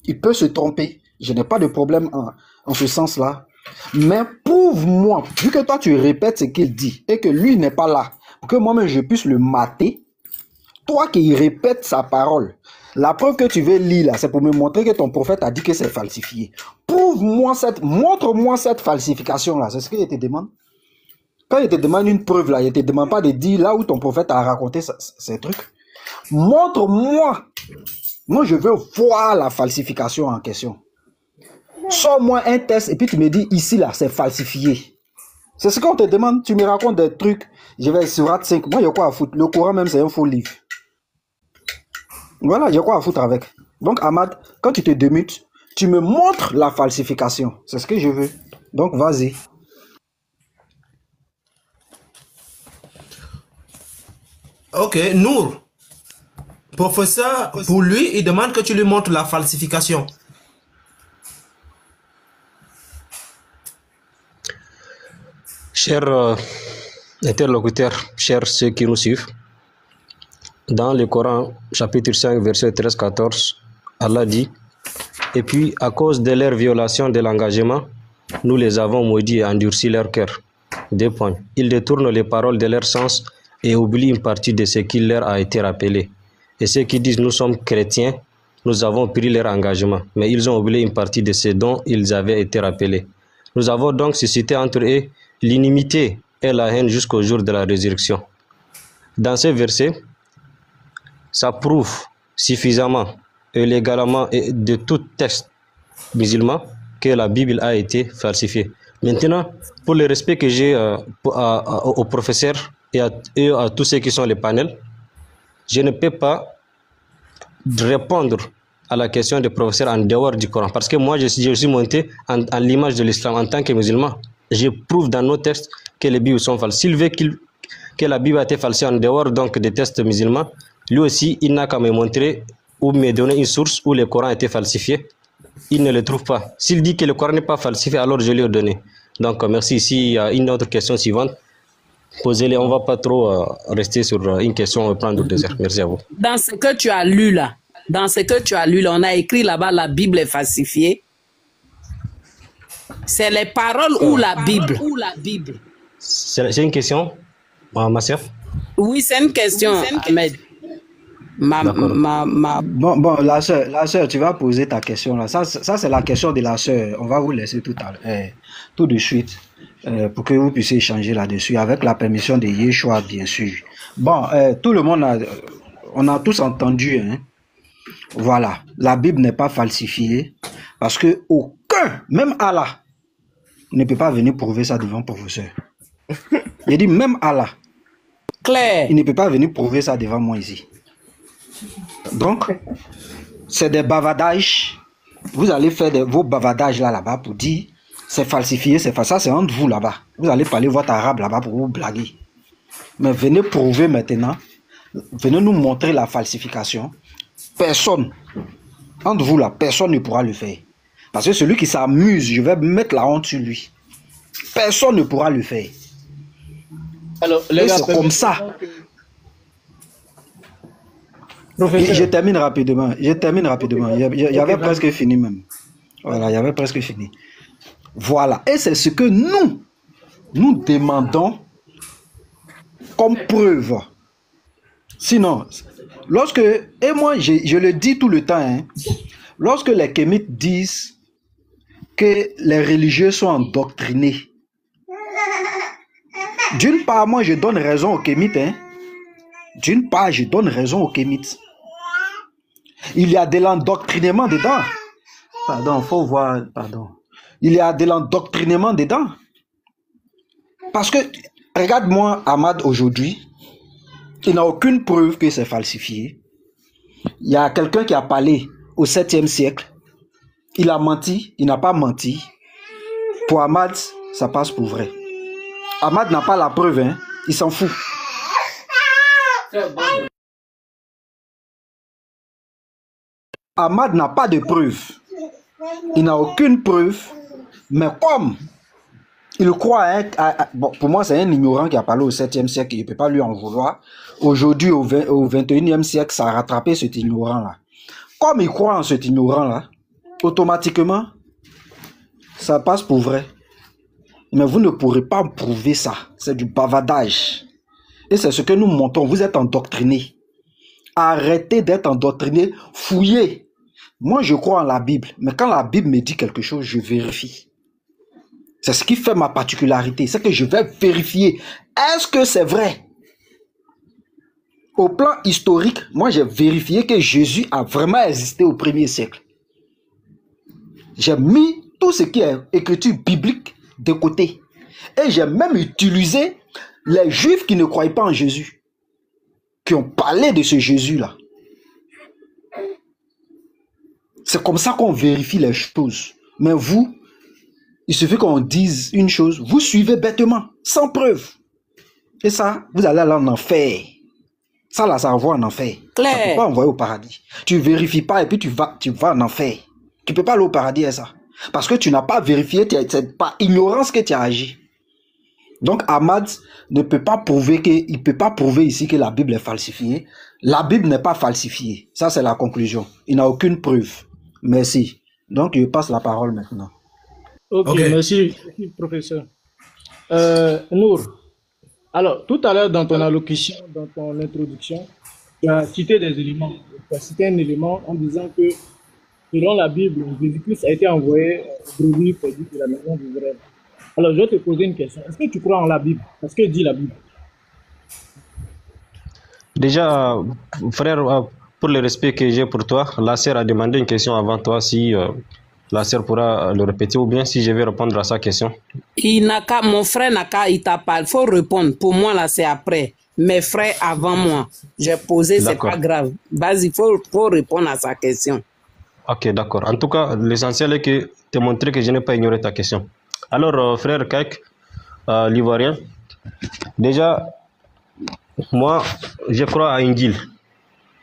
Speaker 1: Il peut se tromper. Je n'ai pas de problème en ce sens-là. Mais prouve-moi, vu que toi tu répètes ce qu'il dit et que lui n'est pas là, pour que moi-même je puisse le mater, toi qui répètes sa parole, la preuve que tu veux lire là, c'est pour me montrer que ton prophète a dit que c'est falsifié. Montre-moi cette falsification-là, c'est ce qu'il te demande. Quand il te demande une preuve là, il ne te demande pas de dire là où ton prophète a raconté ces trucs. Montre-moi. Moi, je veux voir la falsification en question. Sors-moi un test et puis tu me dis ici là, c'est falsifié. C'est ce qu'on te demande. Tu me racontes des trucs. Je vais sur Surat 5. Moi, il y a quoi à foutre? Le Coran même, c'est un faux livre. Voilà, il y a quoi à foutre avec. Donc, Ahmad, quand tu te démutes, tu me montres la falsification. C'est ce que je veux. Donc, vas-y.
Speaker 3: Ok, Nour. Professeur, pour lui, il demande que tu lui montres la falsification.
Speaker 11: Chers interlocuteurs, chers ceux qui nous suivent, dans le Coran, chapitre 5, verset 13-14, Allah dit, « Et puis, à cause de leur violation de l'engagement, nous les avons maudits et endurci leur cœur. » 2 points. Ils détournent les paroles de leur sens et oublient une partie de ce qui leur a été rappelé. Et ceux qui disent « Nous sommes chrétiens », nous avons pris leur engagement, mais ils ont oublié une partie de ce dont ils avaient été rappelés. Nous avons donc suscité entre eux l'inimité et la haine jusqu'au jour de la résurrection. Dans ce verset, ça prouve suffisamment et légalement et de tout texte musulman que la Bible a été falsifiée. Maintenant, pour le respect que j'ai aux professeurs et à tous ceux qui sont les panels, je ne peux pas répondre à la question des professeurs en dehors du Coran. Parce que moi, je suis monté en l'image de l'islam en tant que musulman. Je prouve dans nos textes que les Bibles sont falses. S'il veut que la Bible a été falsifiée en dehors donc des textes musulmans, lui aussi, il n'a qu'à me montrer ou me donner une source où le Coran a été falsifié. Il ne le trouve pas. S'il dit que le Coran n'est pas falsifié, alors je lui ai donné. Donc, merci. S'il y a une autre question suivante, posez-les. On ne va pas trop rester sur une question, on va prendre 2 heures. Merci à vous.
Speaker 13: Dans ce que tu as lu là, on a écrit là-bas, la Bible est falsifiée. C'est les paroles ou la Bible?
Speaker 11: C'est une question, ma sœur?
Speaker 13: Oui, c'est une question, Ahmed.
Speaker 1: Bon, la sœur, tu vas poser ta question là. Ça c'est la question de la sœur. On va vous laisser tout de suite pour que vous puissiez échanger là-dessus avec la permission de Yeshua, bien sûr. Bon, tout le monde on a tous entendu, hein. Voilà, la Bible n'est pas falsifiée parce que aucun, même Allah, ne peut pas venir prouver ça devant le professeur. Il dit même Allah,
Speaker 13: clair,
Speaker 1: il ne peut pas venir prouver ça devant moi ici. Donc, c'est des bavardages. Vous allez faire vos bavardages là-bas pour dire c'est falsifié, c'est falsifié. Ça, c'est entre vous là-bas. Vous allez parler votre arabe là-bas pour vous blaguer. Mais venez prouver maintenant. Venez nous montrer la falsification. Personne, entre vous là, personne ne pourra le faire. Parce que celui qui s'amuse, je vais mettre la honte sur lui. Personne ne pourra le faire.
Speaker 6: Alors, les gars,
Speaker 1: c'est comme ça. Je termine rapidement. Il y avait presque fini même. Voilà, il y avait presque fini. Voilà. Et c'est ce que nous demandons comme preuve. Sinon, et moi je le dis tout le temps, hein, lorsque les kémites disent que les religieux sont endoctrinés, d'une part, moi je donne raison aux kémites, hein. D'une part, je donne raison aux kémites. Il y a de l'endoctrinement dedans. Pardon, faut voir, pardon. Il y a de l'endoctrinement dedans. Parce que, regarde-moi, Ahmad, aujourd'hui, il n'a aucune preuve que c'est falsifié. Il y a quelqu'un qui a parlé au 7e siècle. Il a menti, il n'a pas menti. Pour Ahmad, ça passe pour vrai. Ahmad n'a pas la preuve, hein. Il s'en fout. Ahmad n'a pas de preuve. Il n'a aucune preuve. Mais comme il croit, hein, bon, pour moi, c'est un ignorant qui a parlé au 7e siècle, il ne peut pas lui en vouloir. Aujourd'hui, au 21e siècle, ça a rattrapé cet ignorant-là. Comme il croit en cet ignorant-là, automatiquement, ça passe pour vrai. Mais vous ne pourrez pas prouver ça. C'est du bavardage. Et c'est ce que nous montrons. Vous êtes endoctrinés. Arrêtez d'être endoctrinés. Fouillez. Moi, je crois en la Bible. Mais quand la Bible me dit quelque chose, je vérifie. C'est ce qui fait ma particularité. C'est que je vais vérifier. Est-ce que c'est vrai? Au plan historique, moi, j'ai vérifié que Jésus a vraiment existé au 1er siècle. J'ai mis tout ce qui est écriture biblique de côté. Et j'ai même utilisé les Juifs qui ne croyaient pas en Jésus, qui ont parlé de ce Jésus-là. C'est comme ça qu'on vérifie les choses. Mais vous, il suffit qu'on dise une chose, vous suivez bêtement, sans preuve. Et ça, vous allez aller en enfer. Ça, là, ça envoie en enfer. Claire. Ça ne peut pas envoyer au paradis. Tu ne vérifies pas et puis tu vas en enfer. Tu ne peux pas aller au paradis à ça. Parce que tu n'as pas vérifié, c'est par ignorance que tu as agi. Donc Ahmad ne peut pas prouver il peut pas prouver ici que la Bible est falsifiée. La Bible n'est pas falsifiée. Ça, c'est la conclusion. Il n'a aucune preuve. Merci. Donc, je passe la parole maintenant.
Speaker 6: Ok, merci, professeur. Nour, alors, tout à l'heure, dans ton allocution, dans ton introduction, tu as cité des éléments. Tu as cité un élément en disant que, selon la Bible, Jésus-Christ a été envoyé au brebis perdu de la maison d'Israël. Alors, je vais te poser une question. Est-ce que tu crois en la Bible? Qu'est-ce que dit la Bible?
Speaker 11: Déjà, frère, pour le respect que j'ai pour toi, la sœur a demandé une question avant toi, si la sœur pourra le répéter ou bien si je vais répondre à sa question.
Speaker 13: Mon frère n'a qu'à, il t'a parlé. Il faut répondre. Pour moi, là, c'est après. Mes frères avant moi. J'ai posé, c'est pas grave. Vas-y, il faut répondre à sa question.
Speaker 11: Ok, d'accord. En tout cas, l'essentiel est que te montrer que je n'ai pas ignoré ta question. Alors, frère Kek, l'Ivoirien, déjà, moi, je crois à Injil.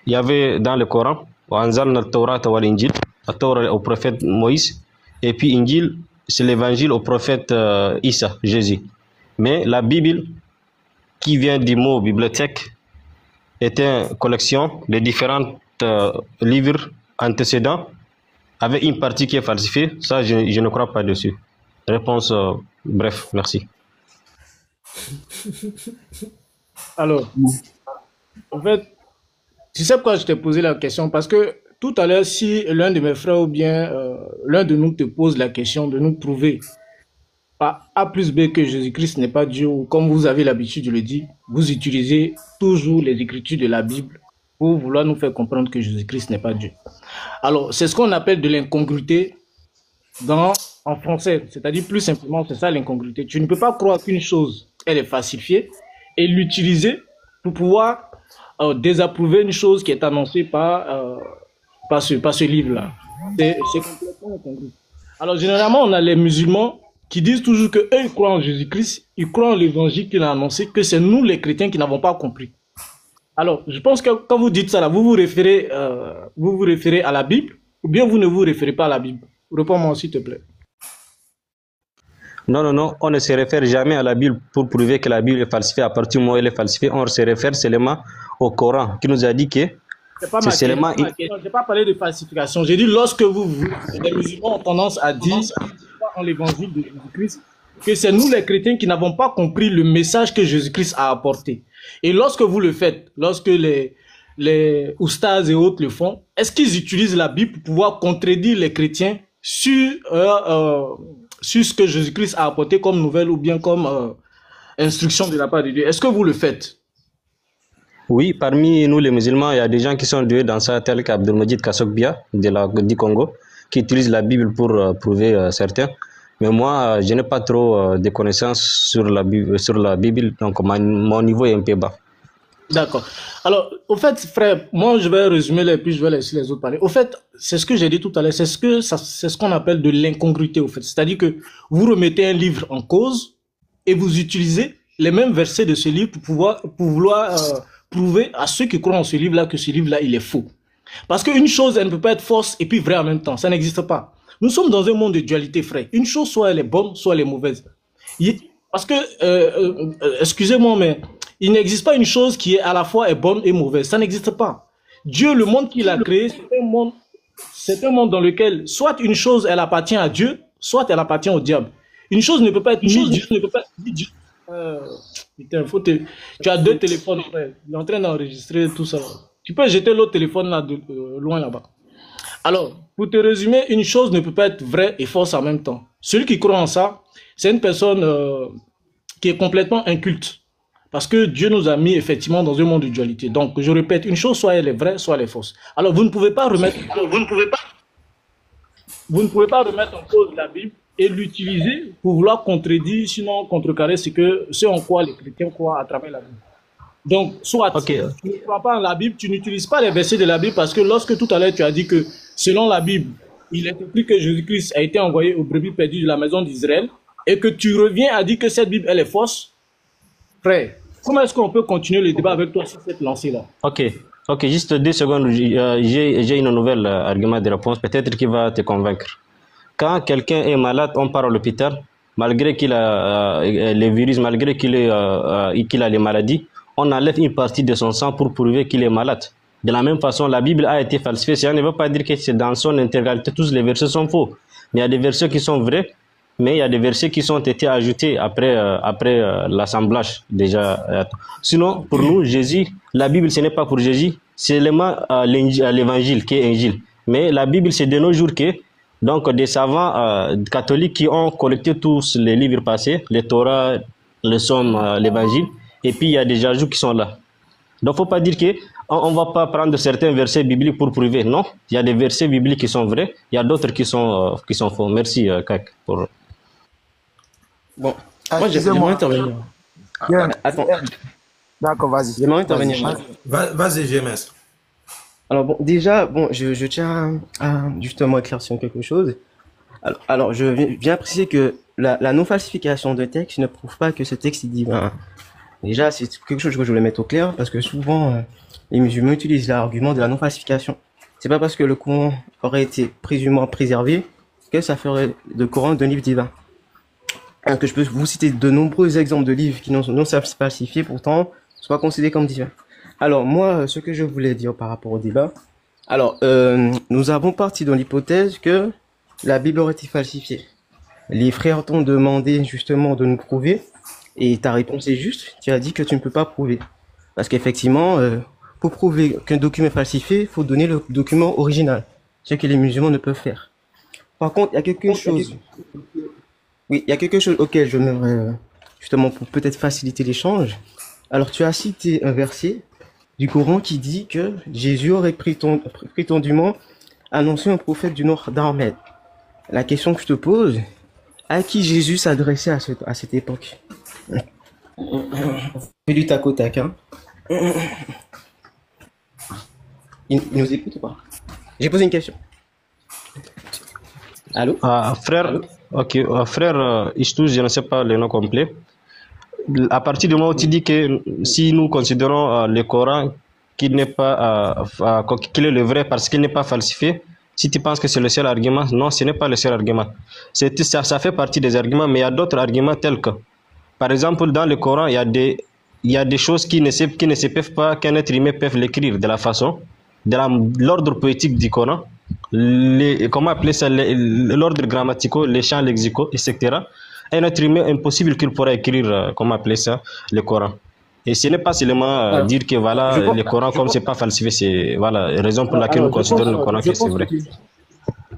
Speaker 11: Il y avait dans le Coran, au prophète Moïse, et puis Injil, c'est l'évangile au prophète Issa, Jésus. Mais la Bible, qui vient du mot bibliothèque, est une collection de différents livres antécédents, avec une partie qui est falsifiée. Ça, je ne crois pas dessus. Réponse, bref, merci.
Speaker 6: Alors, en fait, tu sais pourquoi je t'ai posé la question? Parce que tout à l'heure, si l'un de mes frères ou bien l'un de nous te pose la question de nous prouver par A plus B que Jésus-Christ n'est pas Dieu, ou comme vous avez l'habitude de le dire, vous utilisez toujours les écritures de la Bible pour vouloir nous faire comprendre que Jésus-Christ n'est pas Dieu. Alors, c'est ce qu'on appelle de l'incongruité en français, c'est-à-dire plus simplement, c'est ça l'incongruité. Tu ne peux pas croire qu'une chose, elle est falsifiée, et l'utiliser pour pouvoir désapprouver une chose qui est annoncée par ce livre-là. C'est complètement incongru. Alors, généralement, on a les musulmans qui disent toujours qu'eux, ils croient en Jésus-Christ, ils croient en l'évangile qu'il a annoncé, que c'est nous, les chrétiens, qui n'avons pas compris. Alors, je pense que quand vous dites ça, là, vous vous référez à la Bible, ou bien vous ne vous référez pas à la Bible? Réponds-moi, s'il te plaît.
Speaker 11: Non, on ne se réfère jamais à la Bible pour prouver que la Bible est falsifiée. À partir du moment où elle est falsifiée, on se réfère seulement au Coran, qui nous a dit que
Speaker 6: C'est pas ma question. Je n'ai pas parlé de falsification. J'ai dit lorsque les musulmans ont tendance à dire dans l'évangile de Jésus-Christ que c'est nous les chrétiens qui n'avons pas compris le message que Jésus-Christ a apporté. Et lorsque vous le faites, lorsque les oustas et autres le font, est-ce qu'ils utilisent la Bible pour pouvoir contredire les chrétiens sur ce que Jésus-Christ a apporté comme nouvelle ou bien comme instruction de la part de Dieu? Est-ce que vous le faites?
Speaker 11: Oui, parmi nous les musulmans, il y a des gens qui sont doués dans ça, tels qu'Abdelmajid Kassokbia du Congo, qui utilisent la Bible pour prouver certains. Mais moi, je n'ai pas trop de connaissances sur la Bible, donc mon niveau est un peu bas.
Speaker 6: D'accord. Alors, au fait, frère, moi je vais résumer et puis je vais laisser les autres parler. Au fait, c'est ce que j'ai dit tout à l'heure, c'est ce qu'on appelle de l'incongruité, au fait. C'est-à-dire que vous remettez un livre en cause et vous utilisez les mêmes versets de ce livre pour vouloir prouver à ceux qui croient en ce livre-là que ce livre-là, il est faux. Parce qu'une chose, elle ne peut pas être fausse et puis vraie en même temps. Ça n'existe pas. Nous sommes dans un monde de dualité, frère. Une chose, soit elle est bonne, soit elle est mauvaise. Parce que, excusez-moi, mais il n'existe pas une chose qui est à la fois est bonne et mauvaise. Ça n'existe pas. Dieu, le monde qu'il a créé, c'est un monde dans lequel soit une chose, elle appartient à Dieu, soit elle appartient au diable. Une chose ne peut pas être ni Dieu, ne peut pas être Dieu. Putain, tu as deux téléphones, frère. Il est en train d'enregistrer tout ça. Tu peux jeter l'autre téléphone là, loin là-bas. Alors, pour te résumer, une chose ne peut pas être vraie et fausse en même temps. Celui qui croit en ça, c'est une personne qui est complètement inculte. Parce que Dieu nous a mis effectivement dans un monde de dualité. Donc, je répète, une chose, soit elle est vraie, soit elle est fausse. Alors, vous ne pouvez pas remettre en cause la Bible et l'utiliser pour vouloir contredire, sinon contrecarrer ce en quoi les chrétiens croient à travers la Bible. Donc, soit tu ne crois pas en la Bible, tu n'utilises pas les versets de la Bible parce que lorsque tout à l'heure tu as dit que selon la Bible, il est écrit que Jésus-Christ a été envoyé aux brebis perdues de la maison d'Israël et que tu reviens à dire que cette Bible, elle est fausse, frère, comment est-ce qu'on peut continuer le débat avec toi sur cette lancée-là?
Speaker 11: Ok, juste 2 secondes, j'ai une nouvelle argument de réponse, peut-être qui va te convaincre. Quand quelqu'un est malade, on part à l'hôpital, malgré qu'il a les virus, malgré qu'il a les maladies, on enlève une partie de son sang pour prouver qu'il est malade. De la même façon, la Bible a été falsifiée. Ça ne veut pas dire que c'est dans son intégralité, tous les versets sont faux. Mais il y a des versets qui sont vrais, mais il y a des versets qui ont été ajoutés après l'assemblage déjà. Sinon, pour nous, Jésus, la Bible, ce n'est pas pour Jésus, c'est l'évangile qui est Ingile. Mais la Bible, c'est de nos jours que donc des savants catholiques qui ont collecté tous les livres passés, les Torah, le Somme, l'évangile, et puis il y a des ajouts qui sont là. Donc il ne faut pas dire qu'on ne va pas prendre certains versets bibliques pour prouver. Non, il y a des versets bibliques qui sont vrais, il y a d'autres qui sont faux. Merci, Kak.
Speaker 14: Bon, moi j'aimerais intervenir.
Speaker 4: Attends. D'accord, vas-y.
Speaker 14: J'aimerais intervenir.
Speaker 3: Vas-y, GMS.
Speaker 14: Alors bon, déjà, je tiens à justement éclaircir quelque chose. Alors je viens préciser que la non-falsification de texte ne prouve pas que ce texte est divin. Déjà, c'est quelque chose que je voulais mettre au clair, parce que souvent, les musulmans utilisent l'argument de la non-falsification. C'est pas parce que le Coran aurait été présumément préservé que ça ferait le Coran d'un livre divin. Que je peux vous citer de nombreux exemples de livres qui non falsifiés, pourtant, soient considérés comme divins. Alors, moi, ce que je voulais dire par rapport au débat, alors, nous avons parti dans l'hypothèse que la Bible aurait été falsifiée. Les frères t'ont demandé justement de nous prouver, et ta réponse est juste, tu as dit que tu ne peux pas prouver. Parce qu'effectivement, pour prouver qu'un document est falsifié, il faut donner le document original, ce que les musulmans ne peuvent faire. Par contre, il y a quelque chose... Oui, il y a quelque chose auquel je m'aimerais, justement, pour peut-être faciliter l'échange. Alors, tu as cité un verset du Coran qui dit que Jésus aurait prétendument annoncé un prophète du nom d'Ahmed. La question que je te pose, à qui Jésus s'adressait à cette époque? Fais du tac au tac, hein. Il nous écoute ou pas? J'ai posé une question. Allô?
Speaker 11: Frère, ok, frère Istous, je ne sais pas le nom complet. À partir du moment où tu dis que si nous considérons le Coran qu'il n'est pas qu'il est le vrai parce qu'il n'est pas falsifié, si tu penses que c'est le seul argument, non, ce n'est pas le seul argument. Ça fait partie des arguments, mais il y a d'autres arguments tels que, par exemple, dans le Coran, il y a des choses qui ne se peuvent pas, qu'un être humain peut l'écrire de la façon l'ordre poétique du Coran, comment appeler ça, l'ordre grammatical, les champs lexicaux, etc. Un être humain, impossible qu'il pourrait écrire, comment appeler ça, le Coran. Et ce n'est pas seulement dire que voilà, le Coran, comme c'est pas falsifié, c'est voilà, la raison pour laquelle nous considérons le Coran que c'est vrai.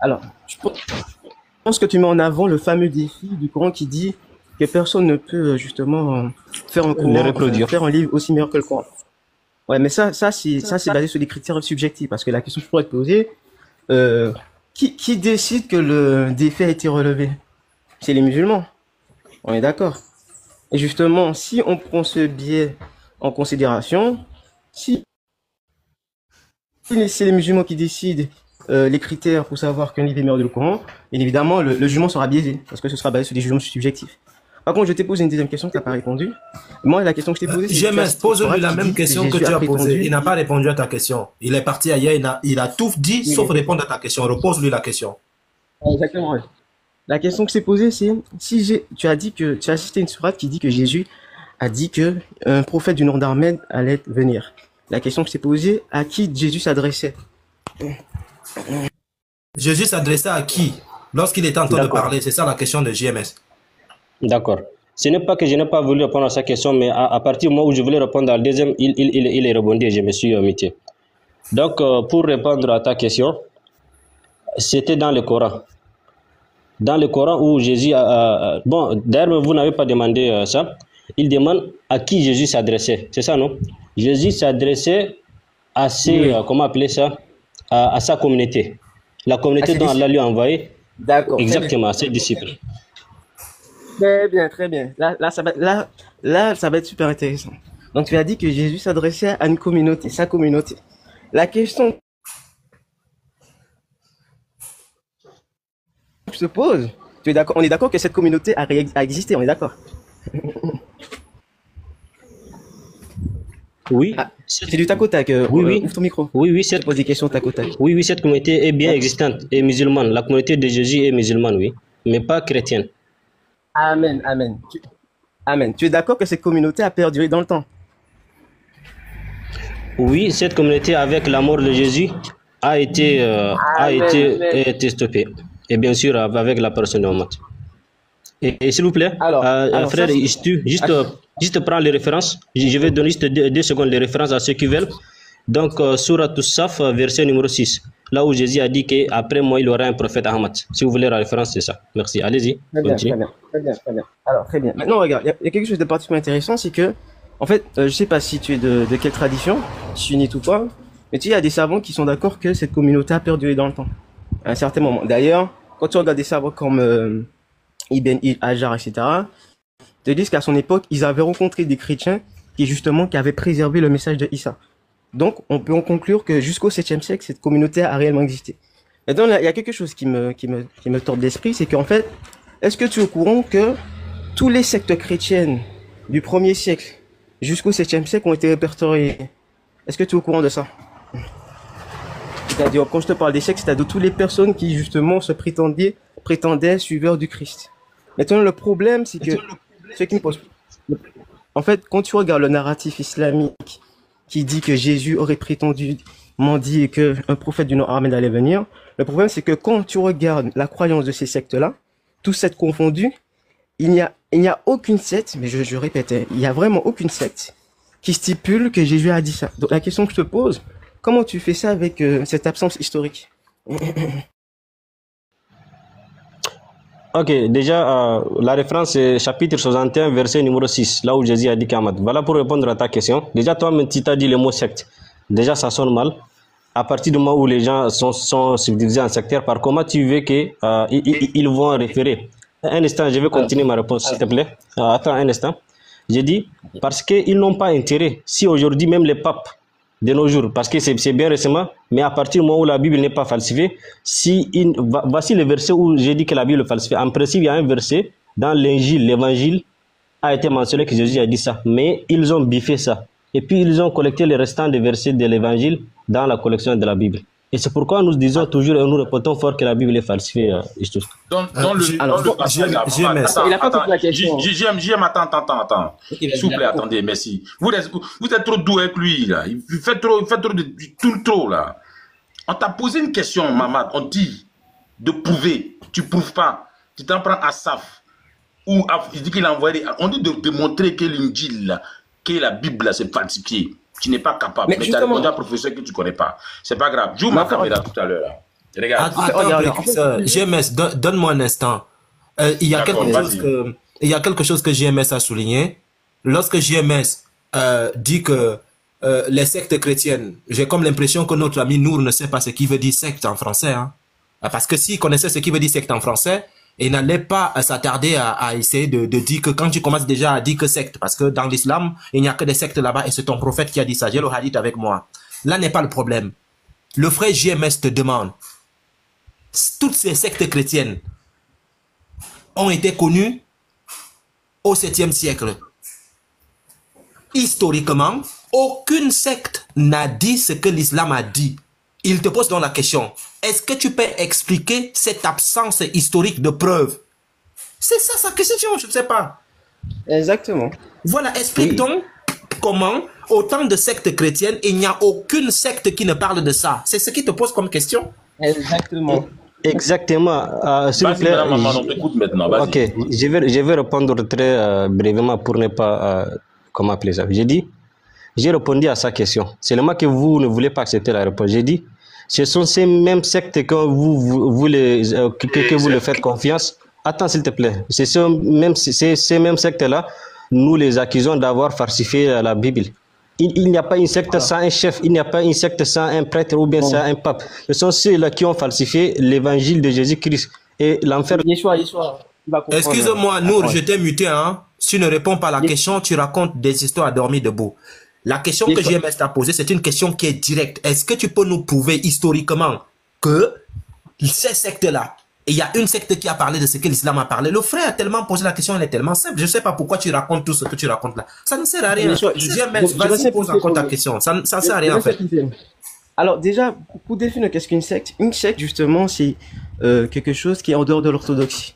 Speaker 14: Alors, je pense que tu mets en avant le fameux défi du Coran qui dit que personne ne peut justement faire un Coran, faire un livre aussi meilleur que le Coran. Ouais, mais ça c'est basé sur des critères subjectifs, parce que la question que je pourrais te poser, qui décide que le défi a été relevé? C'est les musulmans. On est d'accord. Et justement, si on prend ce biais en considération, si c'est les musulmans qui décident les critères pour savoir qu'un livre est meilleur que le Coran, bien évidemment, le jugement sera biaisé, parce que ce sera basé sur des jugements subjectifs. Par contre, je t'ai posé une deuxième question que tu n'as pas répondu. Moi, la question que je t'ai posée, c'est...
Speaker 3: James, pose-lui la même question que tu as posée. Il n'a pas répondu à ta question. Il est parti ailleurs, il a tout dit, sauf répondre à ta question. Repose-lui la question.
Speaker 14: Exactement, oui. La question que je t'ai posée, c'est tu as dit que tu as cité une sourate qui dit que Jésus a dit que un prophète du nom d'Ahmed allait venir. La question que je t'ai posée, à qui Jésus s'adressait?
Speaker 3: Jésus s'adressait à qui lorsqu'il était en train de parler? C'est ça la question de JMS.
Speaker 11: D'accord. Ce n'est pas que je n'ai pas voulu répondre à sa question, mais à partir du moment où je voulais répondre à la deuxième, il est rebondi et je me suis omité. Donc, pour répondre à ta question, c'était dans le Coran. Dans le Coran où Jésus bon, d'ailleurs, vous n'avez pas demandé ça. Il demande à qui Jésus s'adressait. C'est ça, non? Jésus s'adressait à ses, comment appeler ça? À sa communauté. La communauté dont Allah lui a envoyé.
Speaker 14: D'accord.
Speaker 11: Exactement, à ses disciples.
Speaker 14: Très bien, très bien. Là, ça va être super intéressant. Donc, tu as dit que Jésus s'adressait à une communauté, sa communauté. La question que je te pose, tu es d'accord? On est d'accord que cette communauté a existé, on est d'accord?
Speaker 11: Oui.
Speaker 14: C'est du tac au tac.
Speaker 11: Oui.
Speaker 14: Ouvre ton micro.
Speaker 11: Oui,
Speaker 14: je pose des questions tac au tac.
Speaker 11: Oui, cette communauté est bien existante et musulmane. La communauté de Jésus est musulmane, oui, mais pas chrétienne.
Speaker 14: Amen, amen. Amen. Tu es d'accord que cette communauté a perduré dans le temps?
Speaker 11: Oui, cette communauté, avec la mort de Jésus, a été stoppée. Et bien sûr, avec la personne de Mohammed. Et s'il vous plaît, alors frère, juste prends les références. Je vais donner juste 2 secondes les références à ceux qui veulent. Donc, Surat As-Saf, verset numéro 6. Là où Jésus a dit qu'après moi, il y aura un prophète Ahmad. Si vous voulez la référence, c'est ça. Merci. Allez-y.
Speaker 14: Très bien. Alors, très bien. Maintenant, regarde, il y a quelque chose de particulièrement intéressant, c'est que, en fait, je sais pas si tu es de quelle tradition, sunnite ou pas, mais tu sais, il y a des savants qui sont d'accord que cette communauté a perduré dans le temps. À un certain moment. D'ailleurs, quand tu regardes des savants comme Ibn Hajar, etc., te disent qu'à son époque, ils avaient rencontré des chrétiens qui avaient préservé le message de Issa. Donc, on peut en conclure que jusqu'au 7e siècle, cette communauté a réellement existé. Et donc, il y a quelque chose qui me tord l'esprit, c'est qu'en fait, est-ce que tu es au courant que tous les sectes chrétiennes du 1er siècle jusqu'au 7e siècle ont été répertoriées? Est-ce que tu es au courant de ça? C'est-à-dire, quand je te parle des sectes, c'est-à-dire toutes les personnes qui, justement, se prétendaient suiveurs du Christ. Maintenant, le problème, c'est que ce qui me pose... En fait, quand tu regardes le narratif islamique qui dit que Jésus aurait prétendument dit qu'un prophète du nom Ahmed allait venir, le problème, c'est que quand tu regardes la croyance de ces sectes-là, tous sectes confondus, il n'y a aucune secte, mais je répète, il n'y a vraiment aucune secte qui stipule que Jésus a dit ça. Donc, la question que je te pose, comment tu fais ça avec cette absence historique?
Speaker 11: Ok, déjà, la référence est chapitre 61, verset numéro 6, là où Jésus a dit qu'Ahmad. Voilà pour répondre à ta question. Déjà, toi-même, tu t'as dit le mot secte. Déjà, ça sonne mal. À partir du moment où les gens sont subdivisés en sectaires, par comment tu veux qu'ils vont référer? Un instant, je vais continuer ma réponse, s'il te plaît. Attends un instant. J'ai dit, parce qu'ils n'ont pas intérêt. Si aujourd'hui, même les papes, de nos jours, parce que c'est bien récemment, mais à partir du moment où la Bible n'est pas falsifiée, voici le verset où j'ai dit que la Bible est falsifiée. En principe, il y a un verset dans l'évangile a été mentionné que Jésus a dit ça, mais ils ont biffé ça. Et puis ils ont collecté les restants des versets de l'évangile dans la collection de la Bible. Et c'est pourquoi nous disons toujours et nous répétons fort que la Bible est falsifiée.
Speaker 12: Dans le passage là, JM, attends. S'il vous plaît, attendez, merci. Vous êtes trop doux avec lui, là. Il fait trop, il tourne trop, là. On t'a posé une question, Mamad. On dit de prouver. Tu prouves pas. Tu t'en prends à Saf. Ou il dit qu'il a envoyé. On dit de montrer que l'Injil, que la Bible, là, c'est falsifié. Tu n'es pas capable. Mais tu as répondu à un professeur que tu ne connais pas. C'est pas grave. Joue ma caméra tout à l'heure, là. Regarde.
Speaker 3: Attends, GMS, donne-moi un instant. Il y a quelque chose que GMS a souligné. Lorsque GMS dit que les sectes chrétiennes, j'ai comme l'impression que notre ami Nour ne sait pas ce qui veut dire secte en français. Hein. Parce que s'il connaissait ce qui veut dire secte en français, il n'allait pas s'attarder à essayer de dire que quand tu commences déjà à dire que secte, parce que dans l'islam, il n'y a que des sectes là-bas et c'est ton prophète qui a dit ça. J'ai le hadith avec moi. Là n'est pas le problème. Le frère JMS te demande, toutes ces sectes chrétiennes ont été connues au 7e siècle. Historiquement, aucune secte n'a dit ce que l'islam a dit. Il te pose donc la question, est-ce que tu peux expliquer cette absence historique de preuves? C'est ça sa question, je ne sais pas.
Speaker 14: Exactement.
Speaker 3: Voilà, explique donc comment, autant de sectes chrétiennes, il n'y a aucune secte qui ne parle de ça. C'est ce qui te pose comme question?
Speaker 14: Exactement.
Speaker 11: Exactement. S'il vous plaît.
Speaker 12: On t'écoute maintenant.
Speaker 11: Ok, je vais répondre très brièvement pour ne pas... comment appeler ça? J'ai répondu à sa question. C'est le moment que vous ne voulez pas accepter la réponse. J'ai dit, ce sont ces mêmes sectes que vous le faites confiance. Attends, s'il te plaît. C'est ces mêmes sectes-là, nous les accusons d'avoir falsifié la Bible. Il n'y a pas une secte sans un chef, il n'y a pas une secte sans un prêtre ou bien sans un pape. Ce sont ceux-là qui ont falsifié l'évangile de Jésus-Christ. Et l'enfer...
Speaker 3: Excuse-moi, Nour, je t'ai muté. Hein? Si tu ne réponds pas à la question, tu racontes des histoires à dormir debout. La question que JMS t'a posée, c'est une question qui est directe. Est-ce que tu peux nous prouver historiquement que ces sectes-là, il y a une secte qui a parlé de ce que l'islam a parlé? Le frère a tellement posé la question, elle est tellement simple. Je ne sais pas pourquoi tu racontes tout ce que tu racontes là. Ça ne sert à rien. JMS, vas-y, pose encore ta question. Ça ne sert à rien en fait.
Speaker 14: Alors déjà, pour définir qu'est-ce qu'une secte, justement, c'est quelque chose qui est en dehors de l'orthodoxie.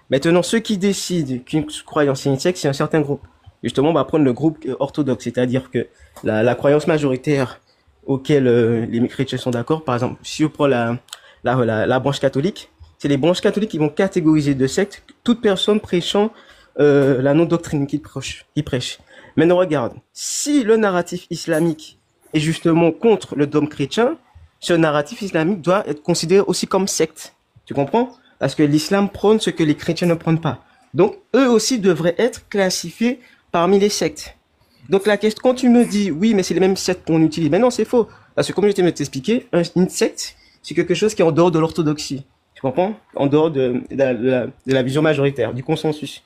Speaker 14: Maintenant, ceux qui décident qu'une croyance est une secte, c'est un certain groupe. Justement, on va prendre le groupe orthodoxe, c'est-à-dire que la croyance majoritaire auquel les chrétiens sont d'accord, par exemple, si on prend la branche catholique, c'est les branches catholiques qui vont catégoriser de secte toute personne prêchant la non-doctrine qu'ils prêchent. Maintenant, regarde, si le narratif islamique est justement contre le dogme chrétien, ce narratif islamique doit être considéré aussi comme secte. Tu comprends? Parce que l'islam prône ce que les chrétiens ne prônent pas. Donc, eux aussi devraient être classifiés parmi les sectes. Donc, la question, quand tu me dis, oui, mais c'est les mêmes sectes qu'on utilise, mais non, c'est faux. Parce que comme je t'ai expliqué, une secte, c'est quelque chose qui est en dehors de l'orthodoxie. Tu comprends? En dehors de la vision majoritaire, du consensus.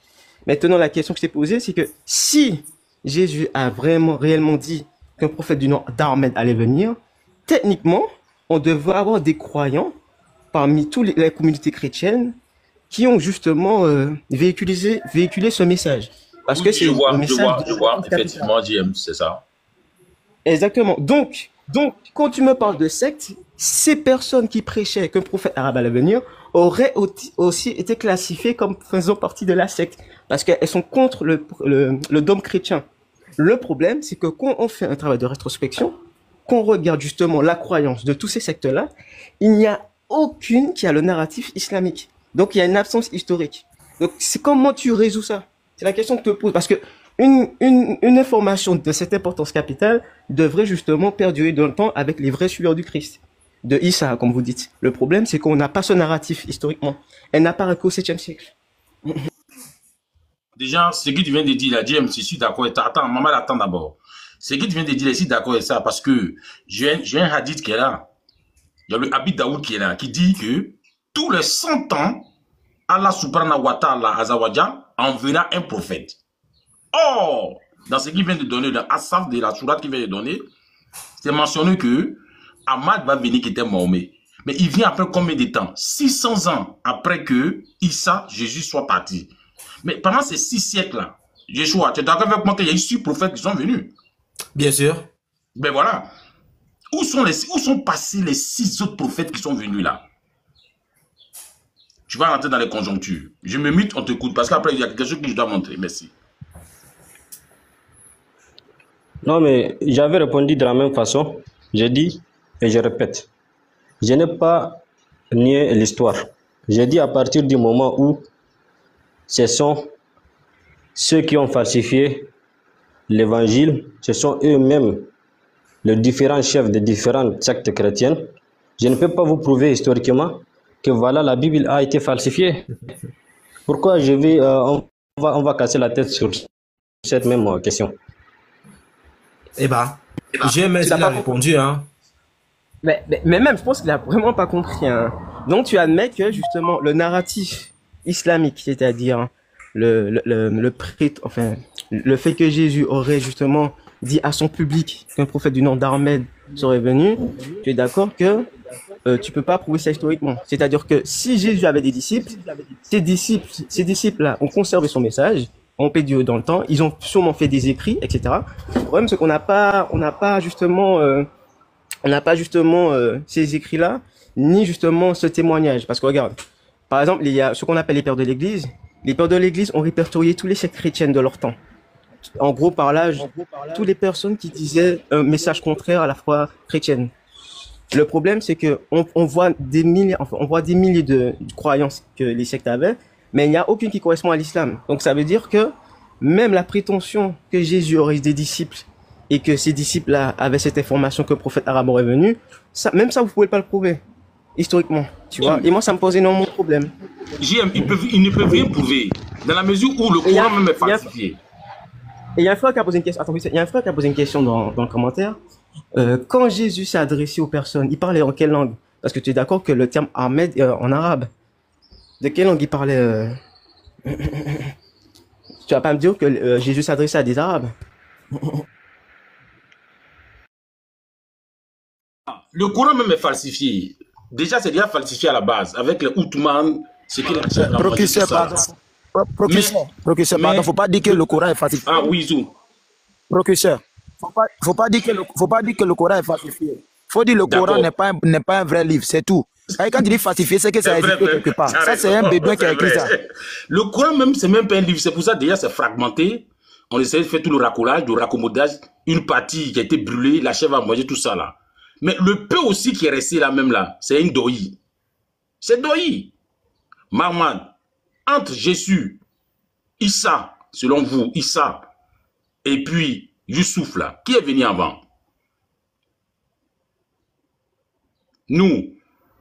Speaker 14: Maintenant, la question que je t'ai posée, c'est que si Jésus a réellement dit qu'un prophète du nom d'Ahmed allait venir, techniquement, on devrait avoir des croyants parmi toutes les communautés chrétiennes qui ont justement véhiculé ce message. Parce que c'est
Speaker 12: je vois, effectivement, JM, c'est ça.
Speaker 14: Exactement. Donc, quand tu me parles de secte, ces personnes qui prêchaient qu'un prophète arabe allait venir auraient aussi été classifiées comme faisant partie de la secte. Parce qu'elles sont contre le dogme chrétien. Le problème, c'est que quand on fait un travail de rétrospection, qu'on regarde justement la croyance de tous ces sectes-là, il n'y a aucune qui a le narratif islamique. Donc, il y a une absence historique. Donc, c'est comment tu résous ça? C'est la question que je te pose. Parce que une information de cette importance capitale devrait justement perdurer dans le temps avec les vrais suiveurs du Christ. De Issa, comme vous dites. Le problème, c'est qu'on n'a pas ce narratif historiquement. Elle n'apparaît qu'au 7e siècle.
Speaker 12: Déjà, ce que tu viens de dire, là, James, je suis d'accord. Attends, maman, attends d'abord. Ce que tu viens de dire, je suis d'accord avec ça parce que j'ai un hadith qui est là. Il y a le Habib Daoud qui est là, qui dit que tous les 100 ans, Allah subhanahu wa ta'ala azawajal enverra un prophète. Or, dans ce qu'il vient de donner, dans Asaf de la sourate qu'il vient de donner, c'est mentionné que Ahmad va venir qui était Mahomet. Mais il vient après combien de temps? 600 ans après que Issa, Jésus, soit parti. Mais pendant ces 6 siècles-là, Yeshua, tu es d'accord avec moi qu'il y a eu 6 prophètes qui sont venus?
Speaker 3: Bien sûr.
Speaker 12: Ben voilà. Où sont passés les 6 autres prophètes qui sont venus là? Tu vas rentrer dans les conjonctures. Je me mute, on t'écoute, parce qu'après, il y a quelque chose que je dois montrer. Merci.
Speaker 11: Non, mais j'avais répondu de la même façon. J'ai dit, et je répète, je n'ai pas nié l'histoire. J'ai dit à partir du moment où ce sont ceux qui ont falsifié l'évangile, ce sont eux-mêmes les différents chefs des différentes sectes chrétiennes. Je ne peux pas vous prouver historiquement que voilà, la Bible a été falsifiée. Pourquoi je vais, on va casser la tête sur cette même question?
Speaker 3: Eh ben, GMS a répondu, hein.
Speaker 14: Mais même, je pense qu'il a vraiment pas compris, hein. Donc, tu admets que, justement, le narratif islamique, c'est-à-dire le fait que Jésus aurait, justement, dit à son public qu'un prophète du nom d'Ahmed serait venu, tu es d'accord que tu peux pas prouver ça historiquement. C'est-à-dire que si Jésus avait des disciples, ces disciples-là ont conservé son message, ont pédié dans le temps, ils ont sûrement fait des écrits, etc. Le problème, c'est qu'on n'a pas justement ces écrits-là, ni justement ce témoignage. Parce que regarde, par exemple, il y a ce qu'on appelle les pères de l'Église. Les pères de l'Église ont répertorié tous les sectes chrétiennes de leur temps. En gros, par là, toutes les personnes qui disaient un message contraire à la foi chrétienne. Le problème, c'est que on voit des milliers de croyances que les sectes avaient, mais il n'y a aucune qui correspond à l'islam. Donc ça veut dire que même la prétention que Jésus aurait des disciples et que ces disciples-là avaient cette information que le prophète arabe aurait venu, même ça, vous pouvez pas le prouver historiquement, tu vois. Et moi, ça me pose énormément de problèmes.
Speaker 12: JM, ils ne peuvent rien prouver dans la mesure où le Coran même est falsifié.
Speaker 14: Et il y a un frère qui a posé une question. Attends, il y a un frère qui a posé une question dans le commentaire. Quand Jésus s'est adressé aux personnes, il parlait en quelle langue? Parce que tu es d'accord que le terme Ahmed est en arabe. De quelle langue il parlait? Tu vas pas me dire que Jésus s'adressait à des Arabes?
Speaker 12: Le Coran même est falsifié. Déjà, c'est déjà falsifié à la base avec les Outman.
Speaker 4: Professeur, pardon, faut pas dire que le Coran est falsifié.
Speaker 12: Ah oui, Zou.
Speaker 4: Professeur, faut pas dire que le Coran est falsifié. Faut dire que le Coran n'est pas un vrai livre, c'est tout. Et quand il dit falsifié, c'est que ça existe quelque part. Ça, c'est un bédouin qui a écrit ça.
Speaker 12: Le Coran même, c'est même pas un livre. C'est pour ça, déjà, c'est fragmenté. On essaie de faire tout le racolage, le raccommodage. Une partie qui a été brûlée, la chèvre a mangé tout ça là. Mais le peu aussi qui est resté là même là, c'est une doï. C'est doï. Mahmoud, entre Jésus, Issa, selon vous, Issa, et puis Youssouf là, qui est venu avant? Nous,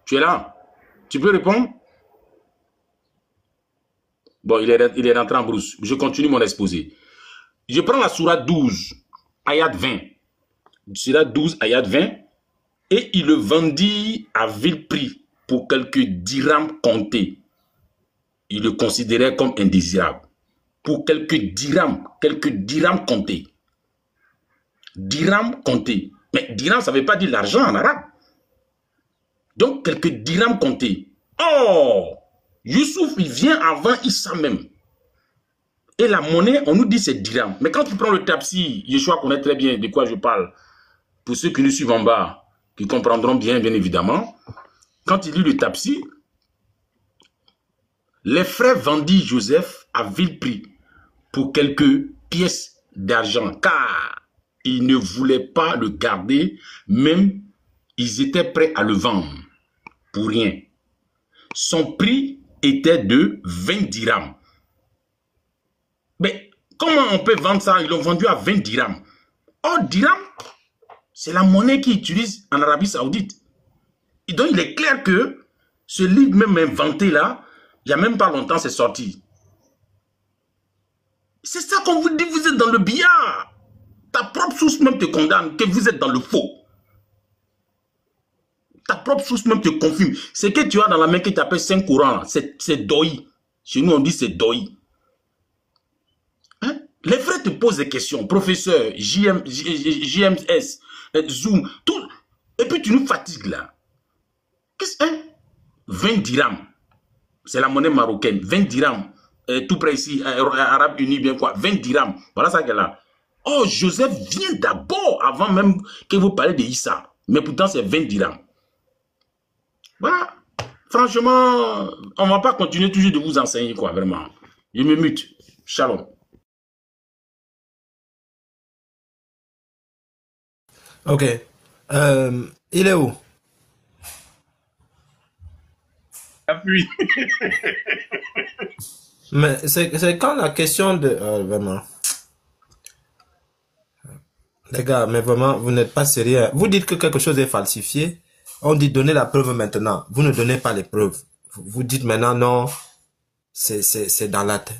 Speaker 12: tu es là? Tu peux répondre? Bon, il est rentré en brousse. Je continue mon exposé. Je prends la sourate 12, ayat 20. Sourate 12, ayat 20. Et il le vendit à vil prix pour quelques dirhams comptés. Il le considérait comme indésirable. Pour quelques dirhams comptés. Dirhams comptés. Mais dirham, ça ne veut pas dire l'argent en arabe. Donc, quelques dirhams comptés. Oh, Youssouf, il vient avant Issa même. Et la monnaie, on nous dit c'est dirham. Mais quand tu prends le Tafsir, Yeshua connaît très bien de quoi je parle. Pour ceux qui nous suivent en bas, qui comprendront bien évidemment, quand il lit le Tafsir, les frères vendit Joseph à vil prix pour quelques pièces d'argent, car ils ne voulaient pas le garder, même ils étaient prêts à le vendre pour rien. Son prix était de 20 dirhams. Mais comment on peut vendre ça? Ils l'ont vendu à 20 dirhams. Oh, dirham, c'est la monnaie qu'ils utilisent en Arabie Saoudite. Et donc, il est clair que ce livre même inventé là, il n'y a même pas longtemps, c'est sorti. C'est ça qu'on vous dit, vous êtes dans le billard. Ta propre source même te condamne que vous êtes dans le faux. Ta propre source même te confirme. Ce que tu as dans la main qui t'appelle Saint-Courant, c'est doï. Chez nous, on dit c'est doï. Hein? Les frères te posent des questions. Professeur, JMS, Zoom, tout. Et puis tu nous fatigues là. Qu'est-ce que c'est? 20 dirhams. C'est la monnaie marocaine. 20 dirhams. Tout près ici, Arabe Uni, bien quoi. 20 dirhams. Voilà ça qu'elle a. Oh, Joseph vient d'abord, avant même que vous parlez de Issa. Mais pourtant, c'est 20 dirhams. Voilà. Franchement, on ne va pas continuer toujours de vous enseigner, quoi, vraiment. Je me mute. Shalom.
Speaker 3: Ok. Il est où?
Speaker 12: Appuie.
Speaker 3: Mais c'est quand la question de... vraiment. Les gars, mais vraiment, vous n'êtes pas sérieux. Vous dites que quelque chose est falsifié. On dit donner la preuve maintenant. Vous ne donnez pas les preuves. Vous dites maintenant non. C'est dans la tête.